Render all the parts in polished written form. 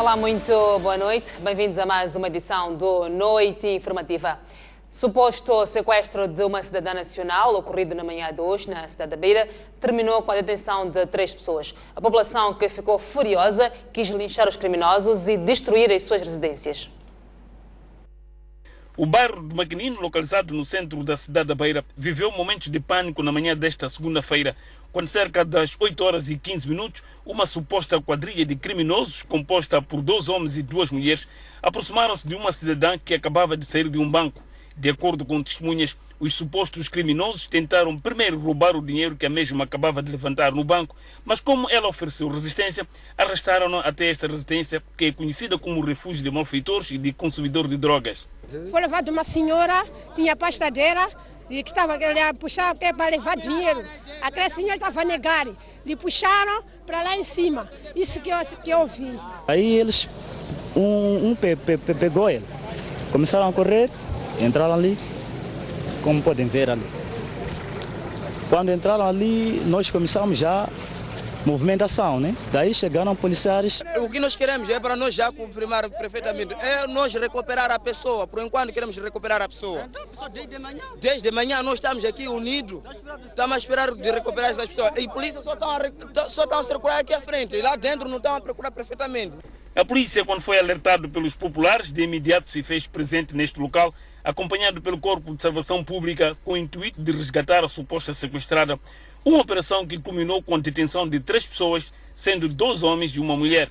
Olá, muito boa noite. Bem-vindos a mais uma edição do Noite Informativa. Suposto sequestro de uma cidadã nacional, ocorrido na manhã de hoje, na cidade da Beira, terminou com a detenção de 3 pessoas. A população, que ficou furiosa, quis linchar os criminosos e destruir as suas residências. O bairro de Maquinino, localizado no centro da cidade da Beira, viveu momentos de pânico na manhã desta segunda-feira, quando cerca das 8h15, uma suposta quadrilha de criminosos, composta por 2 homens e 2 mulheres, aproximaram-se de uma cidadã que acabava de sair de um banco. De acordo com testemunhas, os supostos criminosos tentaram primeiro roubar o dinheiro que a mesma acabava de levantar no banco, mas como ela ofereceu resistência, arrastaram-na até esta residência, que é conhecida como refúgio de malfeitores e de consumidores de drogas. Foi levado uma senhora, tinha pastadeira, e que estava a puxar para levar dinheiro. Aquela senhora estava a negar, lhe puxaram para lá em cima. Isso que eu vi. Aí eles, pegou ele, começaram a correr, entraram ali, como podem ver ali. Quando entraram ali, nós começamos já movimentação, né? Daí chegaram policiais. O que nós queremos é para nós já confirmar perfeitamente, é nós recuperar a pessoa. Por enquanto queremos recuperar a pessoa. Desde manhã nós estamos aqui unidos, estamos a esperar de recuperar essas pessoas. E a polícia só estão a circular aqui à frente, e lá dentro não estão a procurar perfeitamente. A polícia, quando foi alertado pelos populares, de imediato se fez presente neste local, acompanhado pelo Corpo de Salvação Pública, com o intuito de resgatar a suposta sequestrada. Uma operação que culminou com a detenção de 3 pessoas, sendo 2 homens e uma mulher.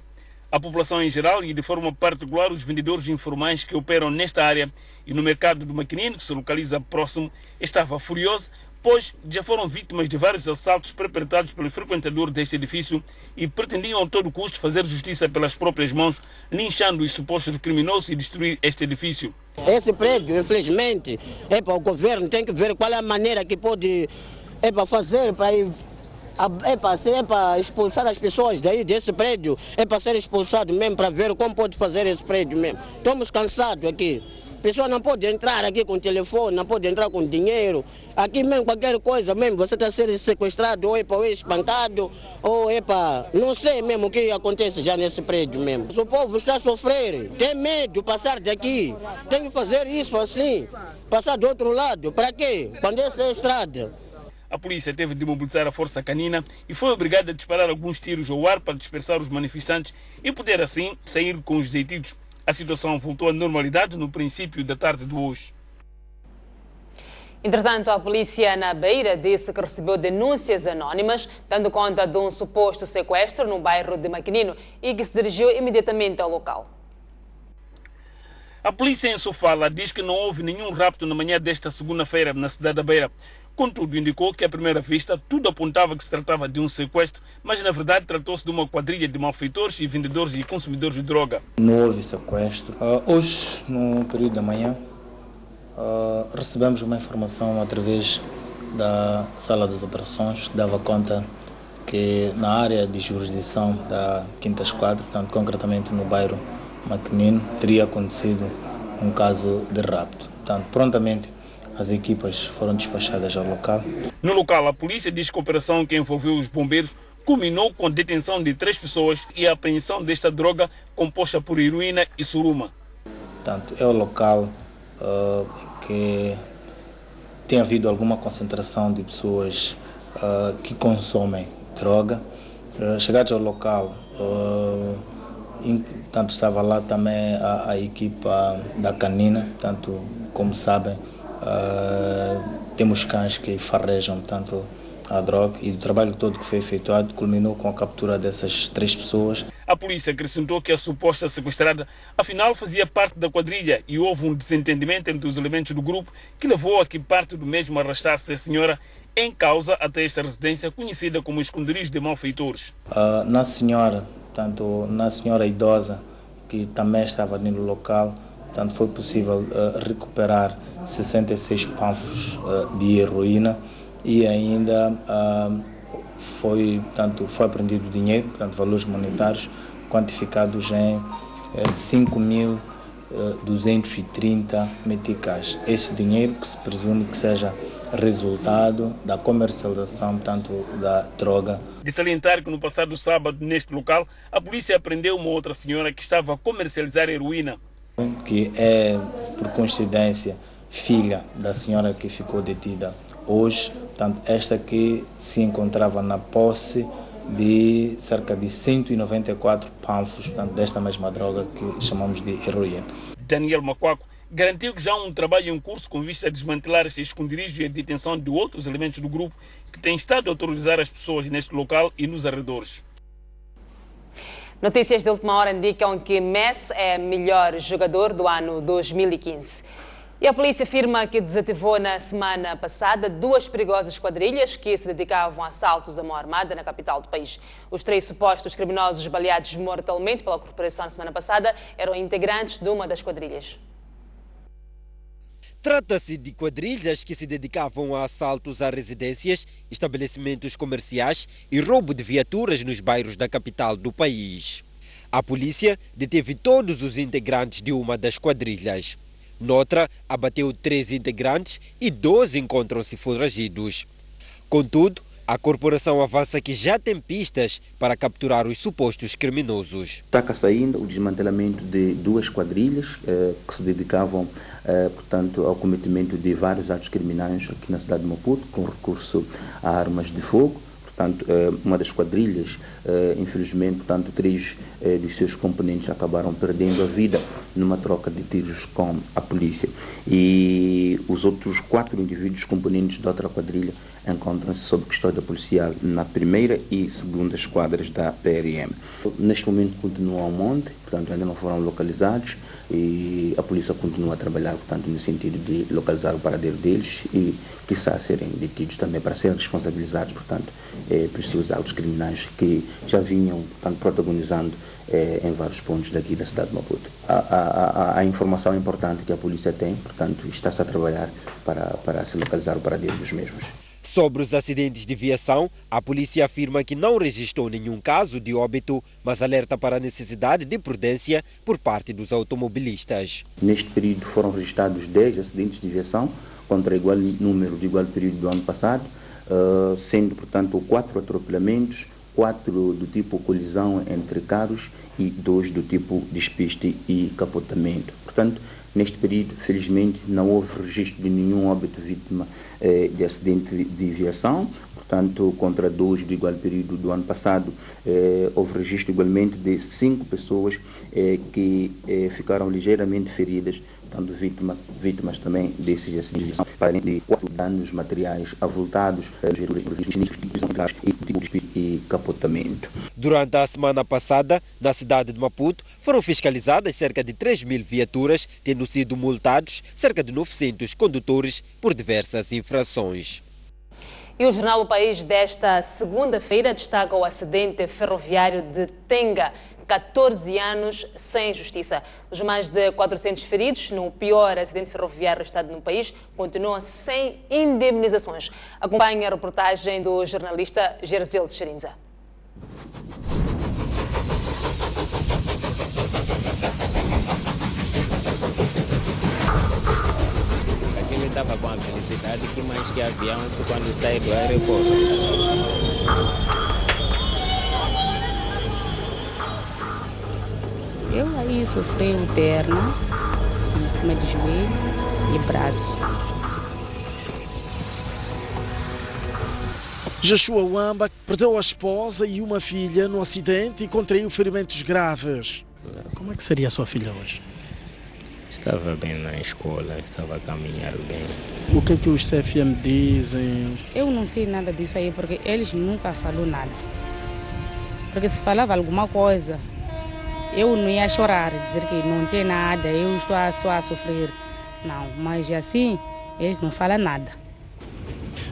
A população em geral e de forma particular os vendedores informais que operam nesta área e no mercado do Maquinino, que se localiza próximo, estava furioso, pois já foram vítimas de vários assaltos perpetrados pelos frequentadores deste edifício e pretendiam a todo custo fazer justiça pelas próprias mãos, linchando os supostos criminosos e destruir este edifício. Esse prédio, infelizmente, o governo tem que ver qual é a maneira que pode fazer para expulsar as pessoas daí desse prédio, para ser expulsado mesmo, para ver como pode fazer esse prédio mesmo. Estamos cansados aqui. A pessoa não pode entrar aqui com telefone, não pode entrar com dinheiro. Aqui mesmo, qualquer coisa mesmo, você está sendo sequestrado, ou espancado, ou não sei mesmo o que acontece já nesse prédio mesmo. O povo está a sofrer, tem medo de passar daqui. Tem que fazer isso assim, passar do outro lado. Para quê? Quando essa é a estrada. A polícia teve de mobilizar a força canina e foi obrigada a disparar alguns tiros ao ar para dispersar os manifestantes e poder assim sair com os detidos. A situação voltou à normalidade no princípio da tarde de hoje. Entretanto, a polícia na Beira disse que recebeu denúncias anónimas, dando conta de um suposto sequestro no bairro de Maquinino e que se dirigiu imediatamente ao local. A polícia em Sofala diz que não houve nenhum rapto na manhã desta segunda-feira na cidade da Beira. Contudo, indicou que à primeira vista tudo apontava que se tratava de um sequestro, mas na verdade tratou-se de uma quadrilha de malfeitores e vendedores e consumidores de droga. Não houve sequestro. Hoje, no período da manhã, recebemos uma informação através da sala das operações que dava conta que na área de jurisdição da Quinta Esquadra, portanto, concretamente no bairro Maquinino, teria acontecido um caso de rapto. Portanto, prontamente as equipas foram despachadas ao local. No local, a polícia diz que a operação que envolveu os bombeiros culminou com a detenção de 3 pessoas e a apreensão desta droga composta por heroína e suruma. Portanto, é o local que tem havido alguma concentração de pessoas que consomem droga. Chegados ao local, portanto, estava lá também a equipa da canina, portanto, como sabem, temos cães que farrejam tanto a droga e o trabalho todo que foi efetuado culminou com a captura dessas 3 pessoas. A polícia acrescentou que a suposta sequestrada afinal fazia parte da quadrilha e houve um desentendimento entre os elementos do grupo que levou a que parte do mesmo arrastasse a senhora em causa até esta residência conhecida como esconderijo de malfeitores. Na senhora idosa que também estava ali no local, portanto, foi possível recuperar 66 panfos de heroína e ainda foi apreendido dinheiro, portanto, valores monetários quantificados em 5.230 meticais. Esse dinheiro que se presume que seja resultado da comercialização, tanto da droga. De salientar que no passado sábado, neste local, a polícia apreendeu uma outra senhora que estava a comercializar heroína. Que é, por coincidência, filha da senhora que ficou detida hoje. Portanto, esta que se encontrava na posse de cerca de 194 panfos, portanto, desta mesma droga que chamamos de heroína. Daniel Macuaco garantiu que já há um trabalho em curso com vista a desmantelar esse esconderijo e a detenção de outros elementos do grupo que têm estado a aterrorizar as pessoas neste local e nos arredores. Notícias de última hora indicam que Messi é melhor jogador do ano 2015. E a polícia afirma que desativou na semana passada 2 perigosas quadrilhas que se dedicavam a assaltos à mão armada na capital do país. Os 3 supostos criminosos baleados mortalmente pela corporação na semana passada eram integrantes de uma das quadrilhas. Trata-se de quadrilhas que se dedicavam a assaltos a residências, estabelecimentos comerciais e roubo de viaturas nos bairros da capital do país. A polícia deteve todos os integrantes de uma das quadrilhas. Noutra, abateu 3 integrantes e 12 encontram-se foragidos. Contudo, a corporação avança que já tem pistas para capturar os supostos criminosos. Destaca-se ainda o desmantelamento de 2 quadrilhas que se dedicavam, portanto, ao cometimento de vários atos criminais aqui na cidade de Maputo, com recurso a armas de fogo. Portanto, uma das quadrilhas, infelizmente, portanto, 3 dos seus componentes acabaram perdendo a vida numa troca de tiros com a polícia. E os outros 4 indivíduos componentes da outra quadrilha encontram-se sob custódia policial na primeira e segunda esquadras da PRM. Neste momento continuam ao monte, portanto, ainda não foram localizados e a polícia continua a trabalhar, portanto, no sentido de localizar o paradeiro deles e, quiçá, serem detidos também para serem responsabilizados, portanto, por esses atos criminais que já vinham, portanto, protagonizando em vários pontos daqui da cidade de Maputo. A informação importante que a polícia tem, portanto, está-se a trabalhar para se localizar o paradeiro dos mesmos. Sobre os acidentes de viação, a polícia afirma que não registrou nenhum caso de óbito, mas alerta para a necessidade de prudência por parte dos automobilistas. Neste período foram registrados 10 acidentes de viação, contra igual número de igual período do ano passado, sendo, portanto, 4 atropelamentos, 4 do tipo colisão entre carros e 2 do tipo despiste e capotamento. Portanto, neste período, felizmente, não houve registro de nenhum óbito vítima de acidente de viação. Portanto, contra 2 do igual período do ano passado, houve registro igualmente de 5 pessoas que ficaram ligeiramente feridas, portanto, vítimas também desses acidentes, além de 4 danos materiais avultados e capotamento. Durante a semana passada, na cidade de Maputo, foram fiscalizadas cerca de 3.000 viaturas, tendo sido multados cerca de 900 condutores por diversas infrações. E o jornal O País desta segunda-feira destaca o acidente ferroviário de Tenga, 14 anos sem justiça. Os mais de 400 feridos no pior acidente ferroviário registrado no país continuam sem indemnizações. Acompanhe a reportagem do jornalista Gerzilde Xerinza. Ele estava com a felicidade que mais que avião quando sai do aeroporto. Eu aí sofri perna, em cima de joelho e braço. Joshua Wamba perdeu a esposa e uma filha no acidente e contraiu ferimentos graves. Como é que seria a sua filha hoje? Estava bem na escola, estava a caminhar bem. O que é que os CFM dizem? Eu não sei nada disso aí, porque eles nunca falaram nada. Porque se falava alguma coisa, eu não ia chorar, dizer que não tem nada, eu estou só a sofrer. Não, mas assim, eles não falam nada.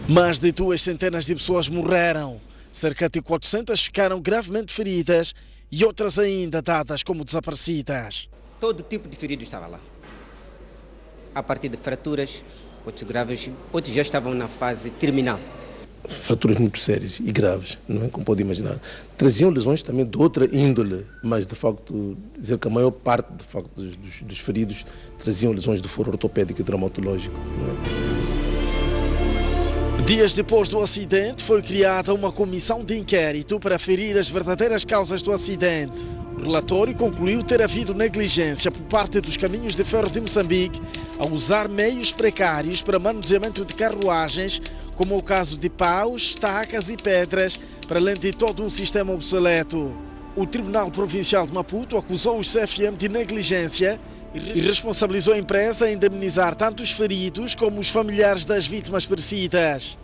Mais de 2 centenas de pessoas morreram. Cerca de 400 ficaram gravemente feridas e outras ainda dadas como desaparecidas. Todo tipo de ferido estava lá. A partir de fraturas, outros graves, outros já estavam na fase terminal. Fraturas muito sérias e graves, não é como pode imaginar. Traziam lesões também de outra índole, mas de facto, dizer que a maior parte de facto, dos feridos traziam lesões do foro ortopédico e traumatológico. Não é? Dias depois do acidente, foi criada uma comissão de inquérito para aferir as verdadeiras causas do acidente. O relatório concluiu ter havido negligência por parte dos Caminhos de Ferro de Moçambique ao usar meios precários para manuseamento de carruagens, como o caso de paus, estacas e pedras, para além de todo um sistema obsoleto. O Tribunal Provincial de Maputo acusou os CFM de negligência e responsabilizou a empresa a indemnizar tanto os feridos como os familiares das vítimas perecidas.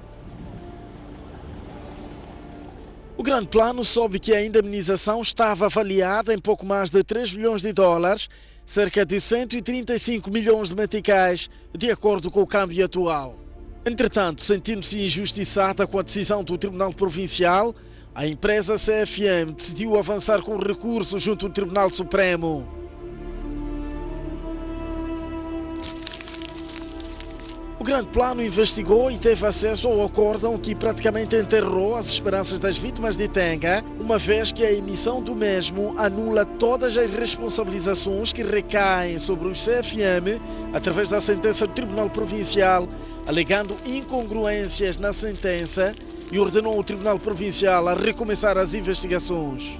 O Grande Plano soube que a indemnização estava avaliada em pouco mais de 3 milhões de dólares, cerca de 135 milhões de meticais, de acordo com o câmbio atual. Entretanto, sentindo-se injustiçada com a decisão do Tribunal Provincial, a empresa CFM decidiu avançar com recurso junto ao Tribunal Supremo. O Grande Plano investigou e teve acesso ao acórdão que praticamente enterrou as esperanças das vítimas de Tenga, uma vez que a emissão do mesmo anula todas as responsabilizações que recaem sobre os CFM através da sentença do Tribunal Provincial, alegando incongruências na sentença, e ordenou ao Tribunal Provincial a recomeçar as investigações.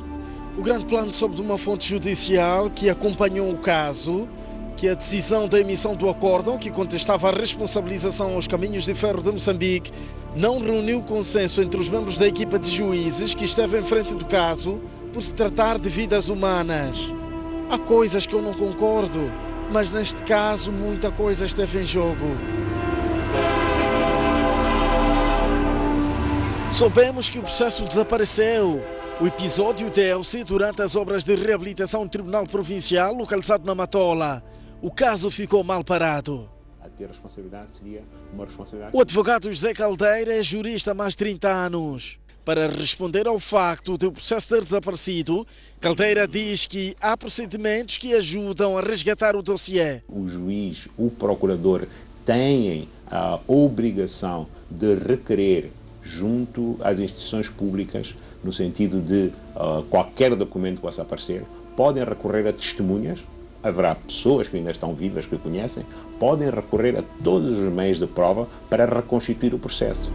O Grande Plano soube de uma fonte judicial que acompanhou o caso que a decisão da emissão do acórdão, que contestava a responsabilização aos Caminhos de Ferro de Moçambique, não reuniu consenso entre os membros da equipa de juízes que esteve em frente do caso por se tratar de vidas humanas. Há coisas que eu não concordo, mas neste caso muita coisa esteve em jogo. Soubemos que o processo desapareceu. O episódio deu-se durante as obras de reabilitação do Tribunal Provincial, localizado na Matola. O caso ficou mal parado. A ter responsabilidade seria uma responsabilidade. O advogado José Caldeira é jurista há mais de 30 anos. Para responder ao facto de o processo ter desaparecido, Caldeira diz que há procedimentos que ajudam a resgatar o dossiê. O juiz, o procurador têm a obrigação de requerer junto às instituições públicas, no sentido de qualquer documento que possa aparecer, podem recorrer a testemunhas, haverá pessoas que ainda estão vivas, que conhecem, podem recorrer a todos os meios de prova para reconstituir o processo.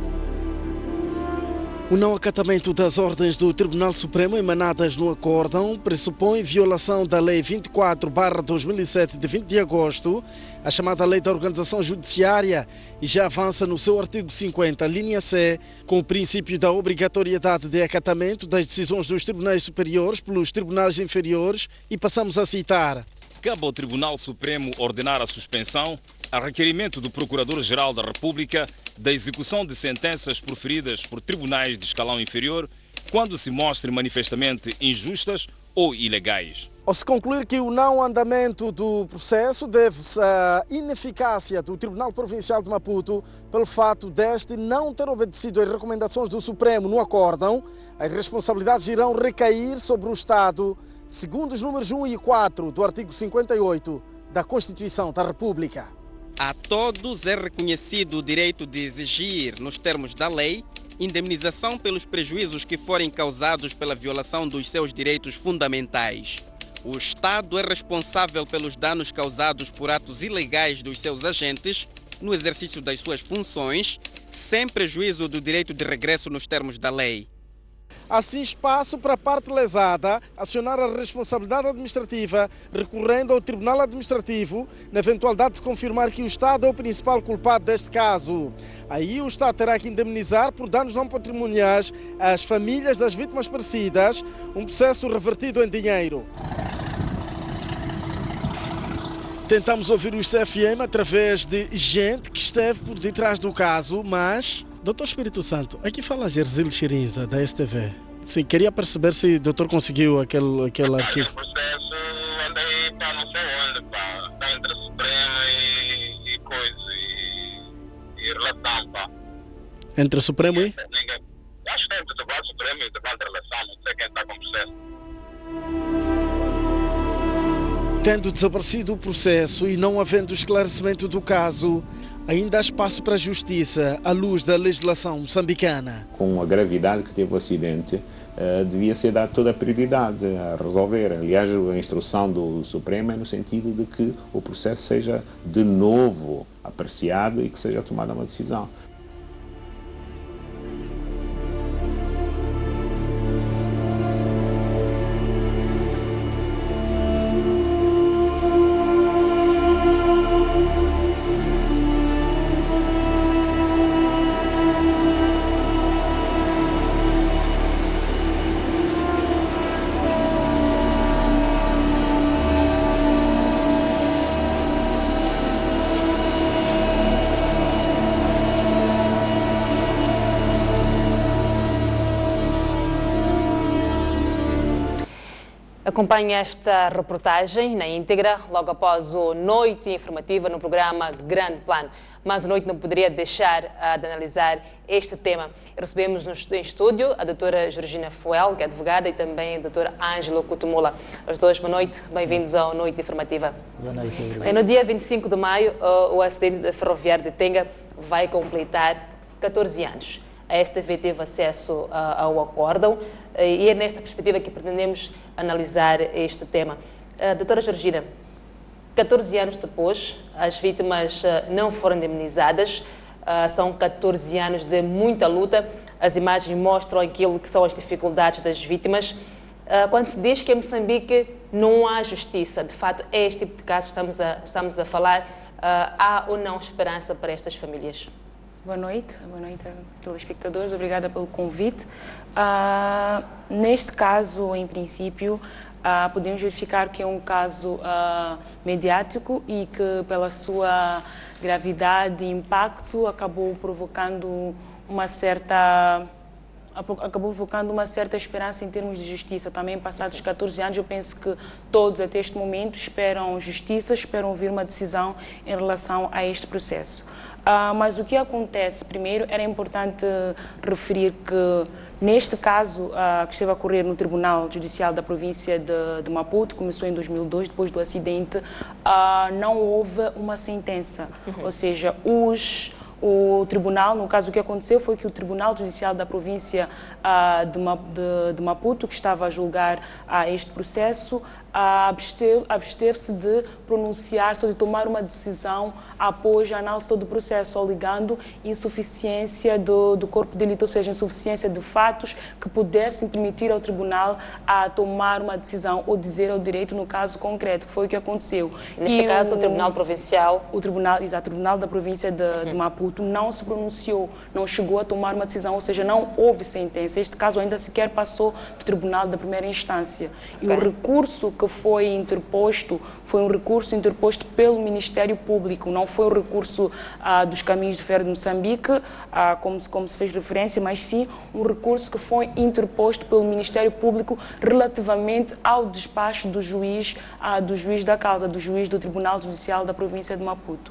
O não acatamento das ordens do Tribunal Supremo emanadas no acórdão pressupõe violação da Lei 24/2007 de 20 de agosto, a chamada Lei da Organização Judiciária, e já avança no seu artigo 50, linha C, com o princípio da obrigatoriedade de acatamento das decisões dos tribunais superiores pelos tribunais inferiores, e passamos a citar. Cabe ao Tribunal Supremo ordenar a suspensão, a requerimento do Procurador-Geral da República, da execução de sentenças proferidas por tribunais de escalão inferior, quando se mostrem manifestamente injustas ou ilegais. Ao se concluir que o não andamento do processo deve-se à ineficácia do Tribunal Provincial de Maputo pelo fato deste não ter obedecido às recomendações do Supremo no acórdão, as responsabilidades irão recair sobre o Estado, segundo os números 1 e 4 do artigo 58 da Constituição da República. A todos é reconhecido o direito de exigir, nos termos da lei, indemnização pelos prejuízos que forem causados pela violação dos seus direitos fundamentais. O Estado é responsável pelos danos causados por atos ilegais dos seus agentes no exercício das suas funções, sem prejuízo do direito de regresso nos termos da lei. Assim, espaço para a parte lesada acionar a responsabilidade administrativa recorrendo ao Tribunal Administrativo na eventualidade de se confirmar que o Estado é o principal culpado deste caso. Aí o Estado terá que indemnizar por danos não patrimoniais as famílias das vítimas perecidas, um processo revertido em dinheiro. Tentamos ouvir os CFM através de gente que esteve por detrás do caso, mas... Doutor Espírito Santo, aqui fala Gerzil Chirinza, da STV. Sim, queria perceber se o doutor conseguiu aquele arquivo. O processo andei para não sei onde, pá. Está entre o Supremo e coisa, e relação, pá. Entre o Supremo e? Ninguém. Acho que está entre o Supremo e o Tribunal de Relação, não sei quem está com o processo. Tendo desaparecido o processo e não havendo esclarecimento do caso, ainda há espaço para a justiça à luz da legislação moçambicana. Com a gravidade que teve o acidente, devia ser dada toda a prioridade a resolver. Aliás, a instrução do Supremo é no sentido de que o processo seja de novo apreciado e que seja tomada uma decisão. Acompanhe esta reportagem na íntegra logo após a noite informativa no programa Grande Plano. Mas a noite não poderia deixar de analisar este tema. Recebemos em estúdio a doutora Georgina Fuel, que é advogada, e também o doutor Ângelo Cutumula. Os dois, boa noite, bem-vindos à noite informativa. Boa noite. No dia 25 de maio, o acidente ferroviário de Tenga vai completar 14 anos. A STV teve acesso ao acórdão e é nesta perspectiva que pretendemos analisar este tema. Doutora Georgina, 14 anos depois, as vítimas não foram indemnizadas, são 14 anos de muita luta, as imagens mostram aquilo que são as dificuldades das vítimas. Quando se diz que em Moçambique não há justiça, de fato é este tipo de casos que estamos a falar, há ou não esperança para estas famílias? Boa noite telespectadores, obrigada pelo convite. Neste caso, em princípio, podemos verificar que é um caso mediático e que, pela sua gravidade e impacto, acabou provocando uma certa esperança em termos de justiça. Também, passados 14 anos, eu penso que todos, até este momento, esperam justiça, esperam ouvir uma decisão em relação a este processo. Mas o que acontece, primeiro, era importante referir que, neste caso que esteve a ocorrer no Tribunal Judicial da província de Maputo, começou em 2002, depois do acidente, não houve uma sentença. Ou seja, o tribunal, no caso o que aconteceu foi que o Tribunal Judicial da província de Maputo, que estava a julgar este processo, abster-se de pronunciar-se ou de tomar uma decisão após a análise do processo, alegando insuficiência do corpo de delito, ou seja, insuficiência de fatos que pudessem permitir ao tribunal a tomar uma decisão ou dizer ao direito no caso concreto, que foi o que aconteceu. Neste caso, o Tribunal Provincial? O Tribunal da província de Maputo não se pronunciou, não chegou a tomar uma decisão, ou seja, não houve sentença. Este caso ainda sequer passou do Tribunal da primeira instância. Okay. E o recurso que foi interposto foi um recurso interposto pelo Ministério Público, não foi o recurso dos Caminhos de Ferro de Moçambique, como se fez referência, mas sim um recurso que foi interposto pelo Ministério Público relativamente ao despacho do juiz da causa, do juiz do Tribunal Judicial da província de Maputo.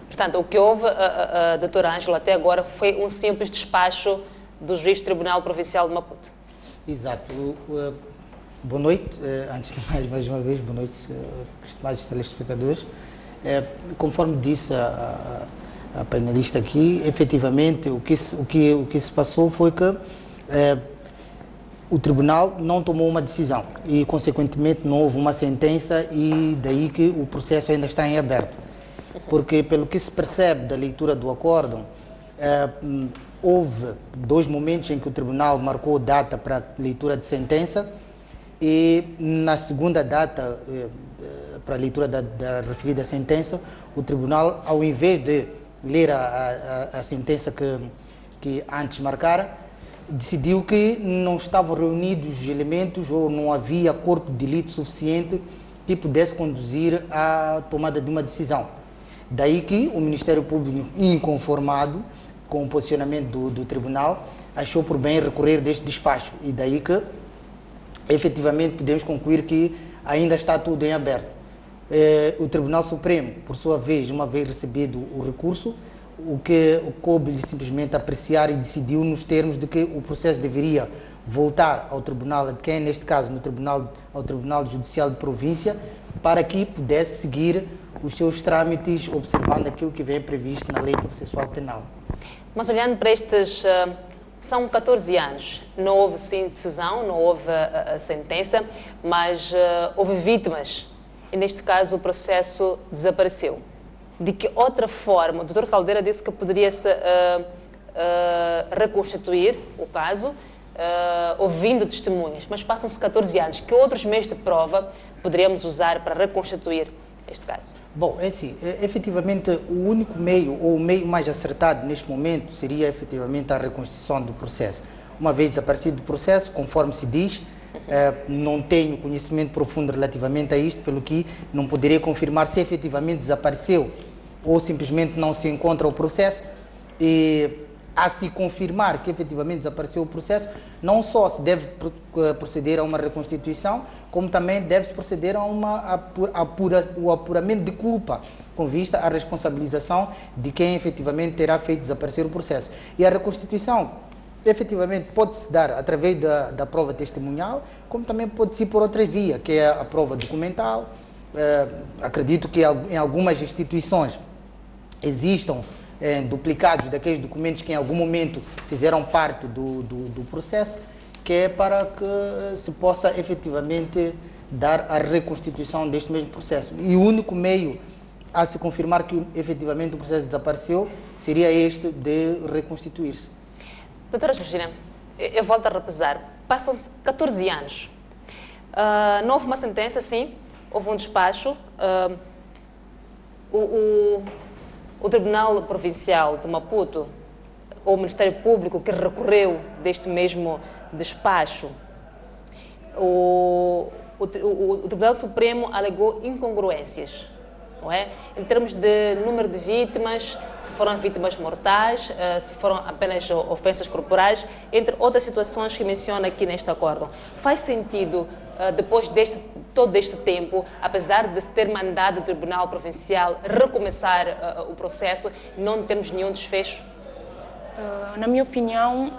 Portanto, o que houve, doutora Ângela, até agora foi um simples despacho do juiz do Tribunal Provincial de Maputo. Exato. Boa noite, antes de mais uma vez, boa noite, estimados telespectadores. Conforme disse a painelista aqui, efetivamente o que se passou foi que o tribunal não tomou uma decisão e, consequentemente, não houve uma sentença e daí que o processo ainda está em aberto. Porque, pelo que se percebe da leitura do acórdão, houve 2 momentos em que o tribunal marcou data para a leitura de sentença e, na segunda data, para a leitura da referida sentença, o tribunal, ao invés de ler a sentença que antes marcara, decidiu que não estavam reunidos os elementos ou não havia corpo de delito suficiente que pudesse conduzir à tomada de uma decisão. Daí que o Ministério Público, inconformado com o posicionamento do tribunal, achou por bem recorrer deste despacho. E daí que, efetivamente, podemos concluir que ainda está tudo em aberto. O Tribunal Supremo, por sua vez, uma vez recebido o recurso, o que coube-lhe simplesmente apreciar e decidiu nos termos de que o processo deveria voltar ao tribunal, que é neste caso ao Tribunal Judicial de Província, para que pudesse seguir os seus trâmites, observando aquilo que vem previsto na Lei Processual Penal. Mas olhando para estes, são 14 anos, não houve sim decisão, não houve a sentença, mas houve vítimas e neste caso o processo desapareceu. De que outra forma? O Dr. Caldeira disse que poderia-se reconstituir o caso, ouvindo testemunhas, mas passam-se 14 anos. Que outros meios de prova poderíamos usar para reconstituir este caso? Bom, é assim, efetivamente o único meio, ou o meio mais acertado neste momento, seria efetivamente a reconstituição do processo. Uma vez desaparecido do processo, conforme se diz, não tenho conhecimento profundo relativamente a isto, pelo que não poderia confirmar se efetivamente desapareceu ou simplesmente não se encontra o processo. E a se confirmar que efetivamente desapareceu o processo, não só se deve proceder a uma reconstituição, como também deve-se proceder a o apuramento de culpa, com vista à responsabilização de quem efetivamente terá feito desaparecer o processo. E a reconstituição, efetivamente, pode-se dar através da prova testemunhal, como também pode-se ir por outra via, que é a prova documental. Acredito que em algumas instituições existam duplicados daqueles documentos que em algum momento fizeram parte do processo, que é para que se possa efetivamente dar a reconstituição deste mesmo processo. E o único meio a se confirmar que efetivamente o processo desapareceu seria este de reconstituir-se. Doutora Georgina, eu volto a repesar. Passam-se 14 anos. Não houve uma sentença, sim, houve um despacho. O Tribunal Provincial de Maputo, ou o Ministério Público que recorreu deste mesmo despacho, o Tribunal Supremo alegou incongruências, não é? Em termos de número de vítimas, se foram vítimas mortais, se foram apenas ofensas corporais, entre outras situações que menciona aqui neste acórdão. Faz sentido, depois todo este tempo, apesar de se ter mandado o Tribunal Provincial recomeçar o processo, não temos nenhum desfecho? Na minha opinião,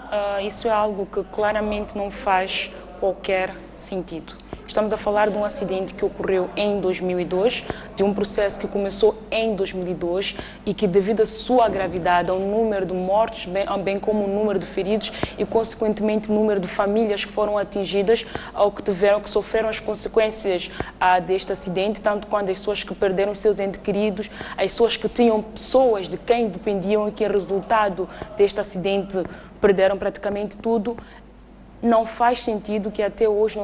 isso é algo que claramente não faz qualquer sentido. Estamos a falar de um acidente que ocorreu em 2002, de um processo que começou em 2002 e que, devido à sua gravidade, ao número de mortes, bem como o número de feridos e, consequentemente, o número de famílias que foram atingidas, ao que sofreram as consequências deste acidente, tanto quanto as pessoas que perderam os seus entes queridos, as pessoas que tinham pessoas de quem dependiam e que, resultado deste acidente, perderam praticamente tudo. Não faz sentido que até hoje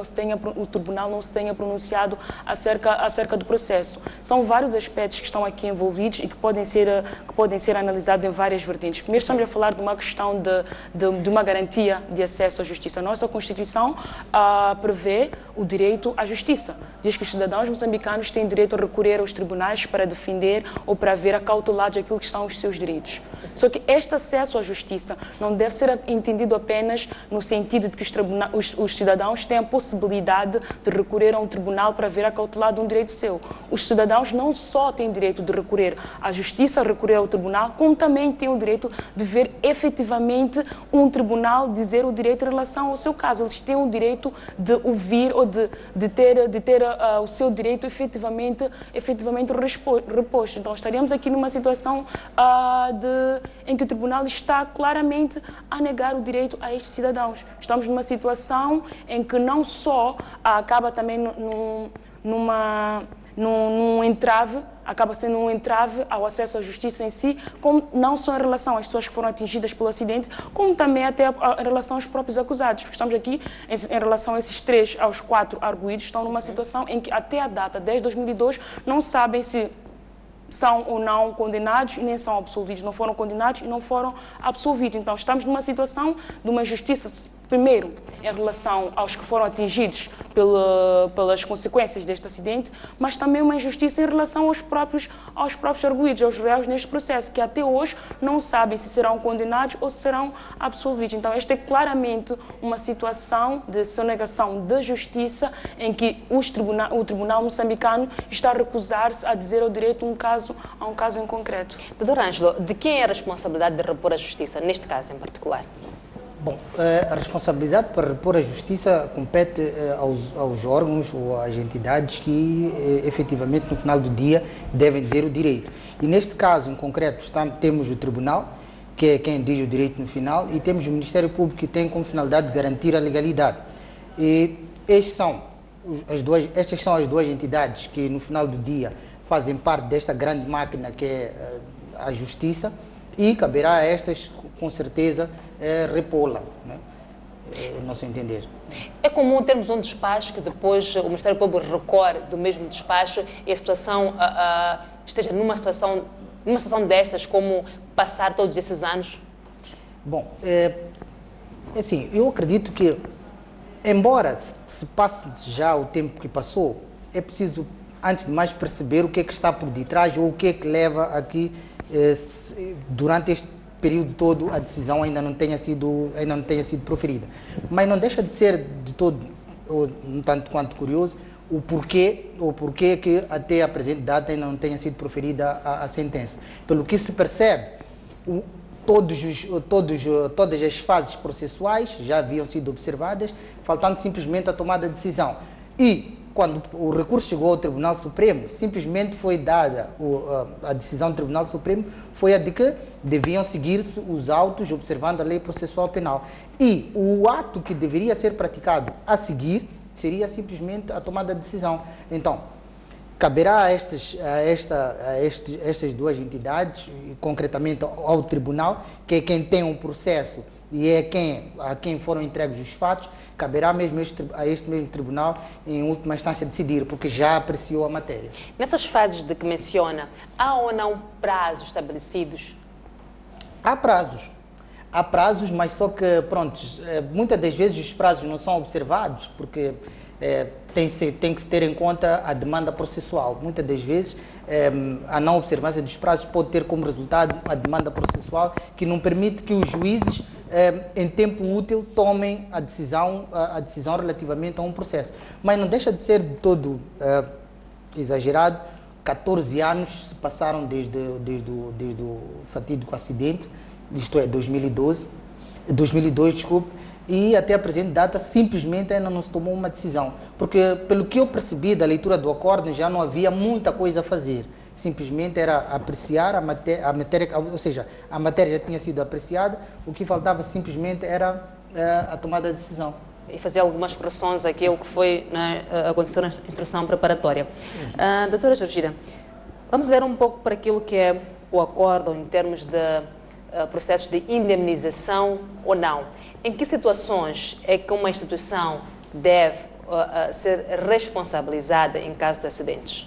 o tribunal não se tenha pronunciado acerca do processo. São vários aspectos que estão aqui envolvidos e que podem ser analisados em várias vertentes. Primeiro, estamos a falar de uma questão de uma garantia de acesso à justiça. A nossa Constituição prevê o direito à justiça. Diz que os cidadãos moçambicanos têm direito a recorrer aos tribunais para defender ou para ver acautelados aquilo que são os seus direitos. Só que este acesso à justiça não deve ser entendido apenas no sentido de que os cidadãos têm a possibilidade de recorrer a um tribunal para ver acautelado um direito seu. Os cidadãos não só têm direito de recorrer à justiça, recorrer ao tribunal, como também têm o direito de ver efetivamente um tribunal dizer o direito em relação ao seu caso. Eles têm o direito de ouvir ou de ter o seu direito efetivamente reposto. Então estaríamos aqui numa situação em que o tribunal está claramente a negar o direito a estes cidadãos. Estamos numa situação em que não só acaba também num entrave, acaba sendo um entrave ao acesso à justiça em si, como não só em relação às pessoas que foram atingidas pelo acidente, como também até em relação aos próprios acusados, porque estamos aqui em relação a esses 3 aos 4 arguidos, estão numa situação em que até a data, desde 2002, não sabem se são ou não condenados e nem são absolvidos. Não foram condenados e não foram absolvidos. Então, estamos numa situação de uma justiça, primeiro, em relação aos que foram atingidos pelas consequências deste acidente, mas também uma injustiça em relação aos próprios arguidos, aos réus neste processo, que até hoje não sabem se serão condenados ou se serão absolvidos. Então, esta é claramente uma situação de sonegação da justiça em que o Tribunal moçambicano está a recusar-se a dizer ao direito a um caso em concreto. Doutor Ângelo, de quem é a responsabilidade de repor a justiça, neste caso em particular? Bom, a responsabilidade para repor a justiça compete aos órgãos ou às entidades que efetivamente no final do dia devem dizer o direito. E neste caso em concreto temos o Tribunal, que é quem diz o direito no final, e temos o Ministério Público, que tem como finalidade de garantir a legalidade. E estas são as duas entidades que no final do dia fazem parte desta grande máquina que é a justiça, e caberá a estas, com certeza, repô-la, né? No nosso entender. É comum termos um despacho que depois o Ministério Público recorre do mesmo despacho e a situação esteja numa situação destas, como passar todos esses anos? Bom, assim, eu acredito que, embora se passe já o tempo que passou, é preciso, antes de mais, perceber o que é que está por detrás ou o que é que leva aqui, durante período todo a decisão ainda não tenha sido proferida. Mas não deixa de ser de todo, um tanto quanto curioso, o porquê que até a presente data ainda não tenha sido proferida a sentença. Pelo que se percebe, todas as fases processuais já haviam sido observadas, faltando simplesmente a tomada de decisão. E quando o recurso chegou ao Tribunal Supremo, simplesmente foi dada a decisão do Tribunal Supremo, foi a de que deviam seguir-se os autos observando a lei processual penal. E o ato que deveria ser praticado a seguir seria simplesmente a tomada de decisão. Então, caberá a estas duas entidades, concretamente ao Tribunal, que é quem tem um processo e é a quem foram entregues os fatos, caberá mesmo a este mesmo Tribunal, em última instância, decidir, porque já apreciou a matéria. Nessas fases de que menciona, há ou não prazos estabelecidos? Há prazos, mas só que, pronto, muitas das vezes os prazos não são observados, porque tem que se ter em conta a demanda processual. Muitas das vezes a não observância dos prazos pode ter como resultado a demanda processual, que não permite que os juízes, em tempo útil, tomem a decisão relativamente a um processo. Mas não deixa de ser de todo exagerado. 14 anos se passaram desde o fatídico acidente, isto é, 2002, desculpe, e até a presente data simplesmente ainda não se tomou uma decisão, porque pelo que eu percebi da leitura do acórdão já não havia muita coisa a fazer, simplesmente era apreciar a matéria, ou seja, a matéria já tinha sido apreciada, o que faltava simplesmente era a tomada de decisão. E fazer algumas pressões àquilo que foi, aconteceu na instrução preparatória. Doutora Georgina, vamos ler um pouco para aquilo que é o acórdão em termos de processos de indemnização ou não. Em que situações é que uma instituição deve ser responsabilizada em caso de acidentes?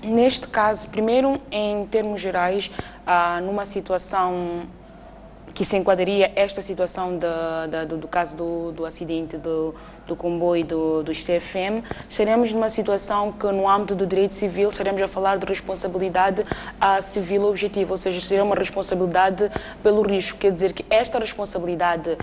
Neste caso, primeiro, em termos gerais, numa situação que se enquadraria esta situação do caso do acidente do comboio dos CFM, estaremos numa situação que, no âmbito do direito civil, estaremos a falar de responsabilidade civil objetiva, ou seja, seria uma responsabilidade pelo risco. Quer dizer que esta responsabilidade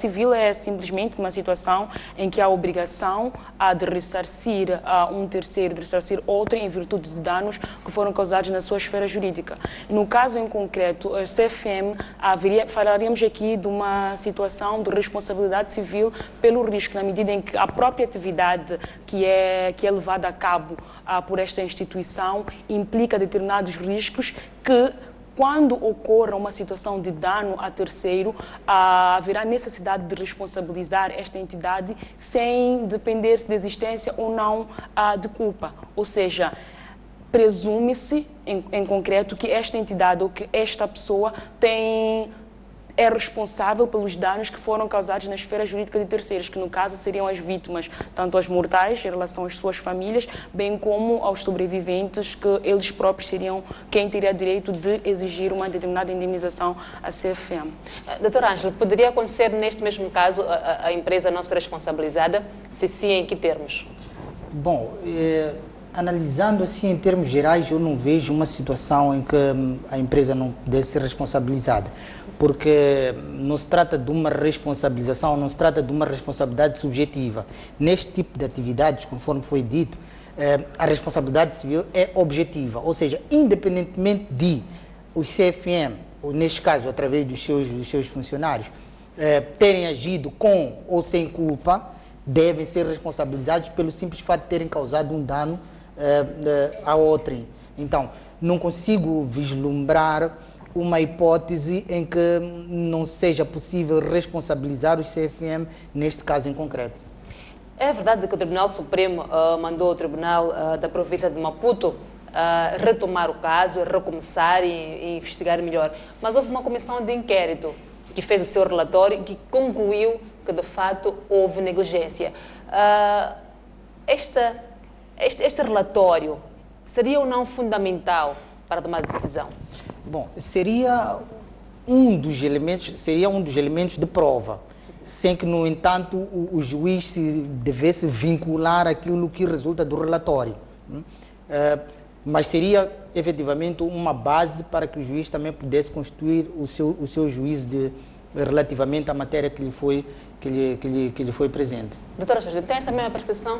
civil é simplesmente uma situação em que há a obrigação de ressarcir um terceiro, de ressarcir outro em virtude de danos que foram causados na sua esfera jurídica. No caso em concreto, a CFM, falaríamos aqui de uma situação de responsabilidade civil pelo risco, na medida em que a própria atividade que é levada a cabo por esta instituição implica determinados riscos que, quando ocorra uma situação de dano a terceiro, haverá necessidade de responsabilizar esta entidade sem depender se de existência ou não de culpa. Ou seja, presume-se, em concreto, que esta entidade ou que esta pessoa é responsável pelos danos que foram causados na esfera jurídica de terceiros, que no caso seriam as vítimas, tanto as mortais em relação às suas famílias, bem como aos sobreviventes, que eles próprios seriam quem teria direito de exigir uma determinada indemnização à CFM. Doutor Ângelo, poderia acontecer neste mesmo caso a empresa não ser responsabilizada? Se sim, em que termos? Bom, analisando assim em termos gerais, eu não vejo uma situação em que a empresa não deve ser responsabilizada, porque não se trata de uma responsabilização, não se trata de uma responsabilidade subjetiva. Neste tipo de atividades, conforme foi dito, a responsabilidade civil é objetiva, ou seja, independentemente de os CFM, ou neste caso através dos seus funcionários, terem agido com ou sem culpa, devem ser responsabilizados pelo simples fato de terem causado um dano a outrem. Então, não consigo vislumbrar uma hipótese em que não seja possível responsabilizar os CFM neste caso em concreto. É verdade que o Tribunal Supremo mandou ao Tribunal da Província de Maputo retomar o caso, recomeçar e investigar melhor. Mas houve uma comissão de inquérito que fez o seu relatório e que concluiu que, de fato, houve negligência. Este relatório seria ou não fundamental para tomar decisão? Bom, seria um dos elementos de prova, sem que, no entanto, o juiz se devesse vincular aquilo que resulta do relatório. mas seria efetivamente uma base para que o juiz também pudesse construir o seu juízo relativamente à matéria que lhe foi presente. Doutora Jorge, tem essa mesma percepção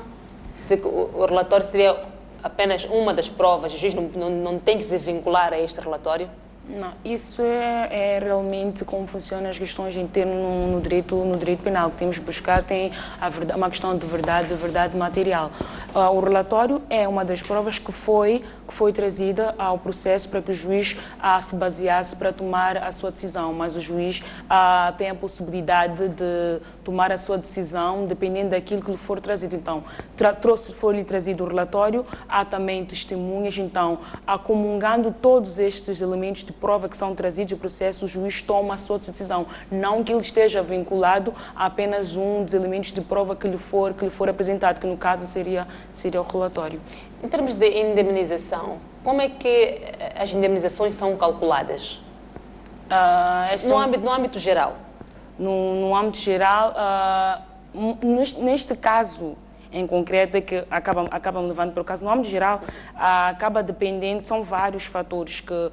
de que o relatório seria apenas uma das provas, o juiz não tem que se vincular a este relatório? Não, isso é realmente como funcionam as questões internas no direito penal. Que temos que buscar tem uma questão de verdade material. O relatório é uma das provas que foi trazida ao processo para que o juiz se baseasse para tomar a sua decisão, mas o juiz tem a possibilidade de tomar a sua decisão dependendo daquilo que lhe for trazido. Então, foi-lhe trazido o relatório, há também testemunhas, então, acomungando todos estes elementos de prova que são trazidos ao processo, o juiz toma a sua decisão, não que ele esteja vinculado a apenas um dos elementos de prova que lhe for apresentado, que no caso seria o relatório. Em termos de indemnização, como é que as indemnizações são calculadas? No âmbito geral? No âmbito geral, neste caso em concreto, é que acabam levando pelo caso. No âmbito geral, acaba dependendo, são vários fatores que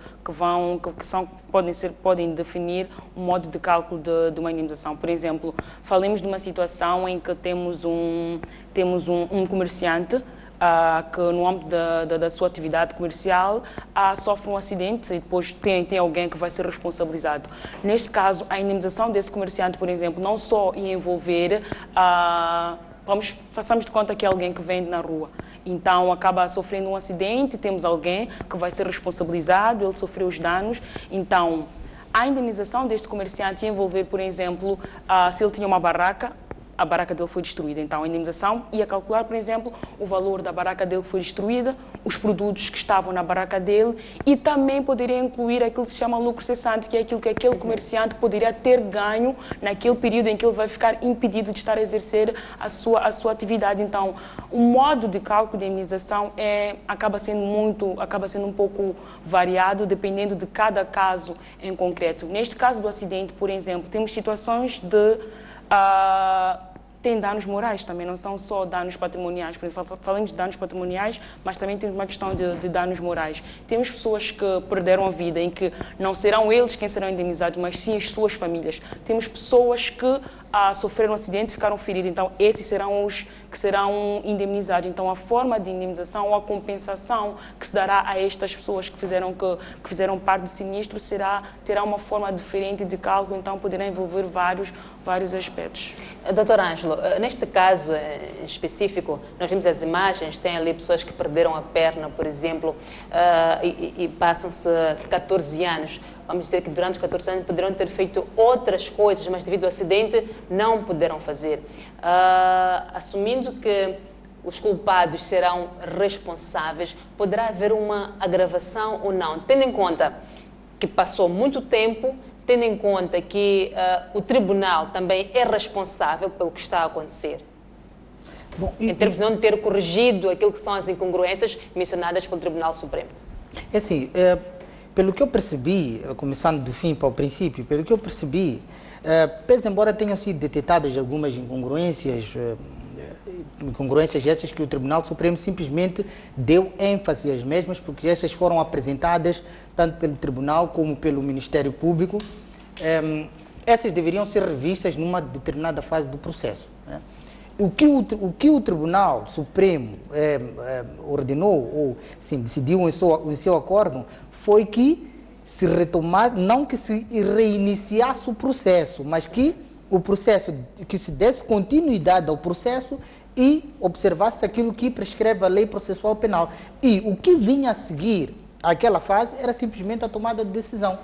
podem definir o modo de cálculo de uma indemnização. Por exemplo, falemos de uma situação em que temos um comerciante que no âmbito da sua atividade comercial sofre um acidente e depois tem alguém que vai ser responsabilizado. Neste caso, a indemnização desse comerciante, por exemplo, não só ia envolver façamos de conta que é alguém que vende na rua. Então, acaba sofrendo um acidente, temos alguém que vai ser responsabilizado, ele sofreu os danos. Então, a indemnização deste comerciante ia envolver, por exemplo, se ele tinha uma barraca, a barraca dele foi destruída. Então, a indemnização ia calcular, por exemplo, o valor da barraca dele que foi destruída, os produtos que estavam na barraca dele e também poderia incluir aquilo que se chama lucro cessante, que é aquilo que aquele comerciante poderia ter ganho naquele período em que ele vai ficar impedido de estar a exercer a sua atividade. Então, o modo de cálculo de indemnização acaba sendo um pouco variado, dependendo de cada caso em concreto. Neste caso do acidente, por exemplo, temos situações de tem danos morais também, não são só danos patrimoniais. Por exemplo, falamos de danos patrimoniais, mas também temos uma questão de danos morais. Temos pessoas que perderam a vida, em que não serão eles quem serão indemnizados, mas sim as suas famílias. Temos pessoas que sofreram um acidente e ficaram feridos, então esses serão os que serão indemnizados. Então a forma de indemnização ou a compensação que se dará a estas pessoas que fizeram parte do sinistro terá uma forma diferente de cálculo, então poderá envolver vários aspectos. Dr. Ângelo, neste caso em específico, nós vimos as imagens, tem ali pessoas que perderam a perna, por exemplo, e passam-se 14 anos. Vamos dizer que durante os 14 anos poderiam ter feito outras coisas, mas devido ao acidente não puderam fazer. Assumindo que os culpados serão responsáveis, poderá haver uma agravação ou não? Tendo em conta que passou muito tempo, tendo em conta que o tribunal também é responsável pelo que está a acontecer. Bom, em termos de não ter corrigido aquilo que são as incongruências mencionadas pelo Tribunal Supremo. É assim, pelo que eu percebi, começando do fim para o princípio, pelo que eu percebi, pese embora tenham sido detectadas algumas incongruências essas que o Tribunal Supremo simplesmente deu ênfase às mesmas, porque essas foram apresentadas tanto pelo Tribunal como pelo Ministério Público. Essas deveriam ser revistas numa determinada fase do processo. O que o Tribunal Supremo ordenou, ou sim, decidiu em seu acórdão, foi que se retomasse, não que se reiniciasse o processo, mas que o processo, que se desse continuidade ao processo e observasse aquilo que prescreve a lei processual penal. E o que vinha a seguir àquela fase era simplesmente a tomada de decisão.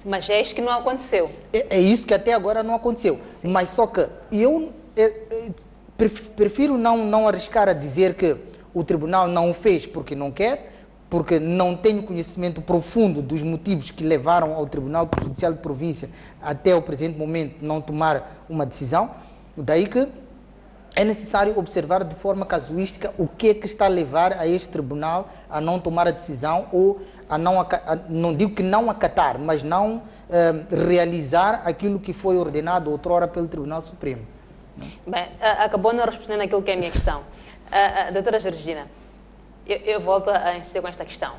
Mas é isso que não aconteceu. É isso que até agora não aconteceu. Sim. Mas só que eu prefiro não arriscar a dizer que o tribunal não o fez porque não quer, porque não tenho conhecimento profundo dos motivos que levaram ao Tribunal Judicial de Província até o presente momento não tomar uma decisão. Daí que é necessário observar de forma casuística o que é que está a levar a este tribunal a não tomar a decisão ou não digo que não acatar, mas não realizar aquilo que foi ordenado outrora pelo Tribunal Supremo. Bem, acabou não respondendo aquilo que é a minha questão. Doutora Georgina, Eu volto a insistir com esta questão.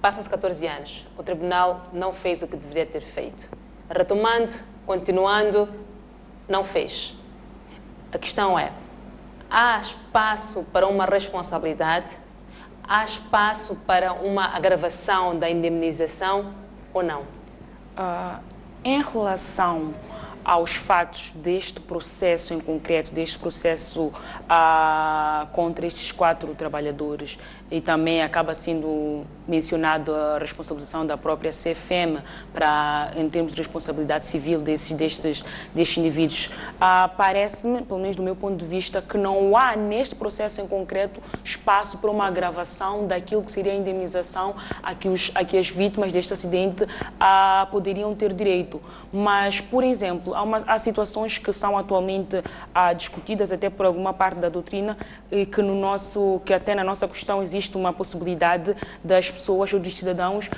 Passam-se 14 anos, o tribunal não fez o que deveria ter feito. Retomando, continuando, não fez. A questão é, há espaço para uma responsabilidade? Há espaço para uma agravação da indemnização ou não? Em relação aos fatos deste processo em concreto, deste processo contra estes 4 trabalhadores, e também acaba sendo mencionado a responsabilização da própria CFM em termos de responsabilidade civil destes indivíduos. Parece-me, pelo menos do meu ponto de vista, que não há neste processo em concreto espaço para uma agravação daquilo que seria a indemnização a que as vítimas deste acidente poderiam ter direito. Mas, por exemplo, há situações que são atualmente discutidas até por alguma parte da doutrina e que até na nossa Constituição existe uma possibilidade das pessoas ou dos cidadãos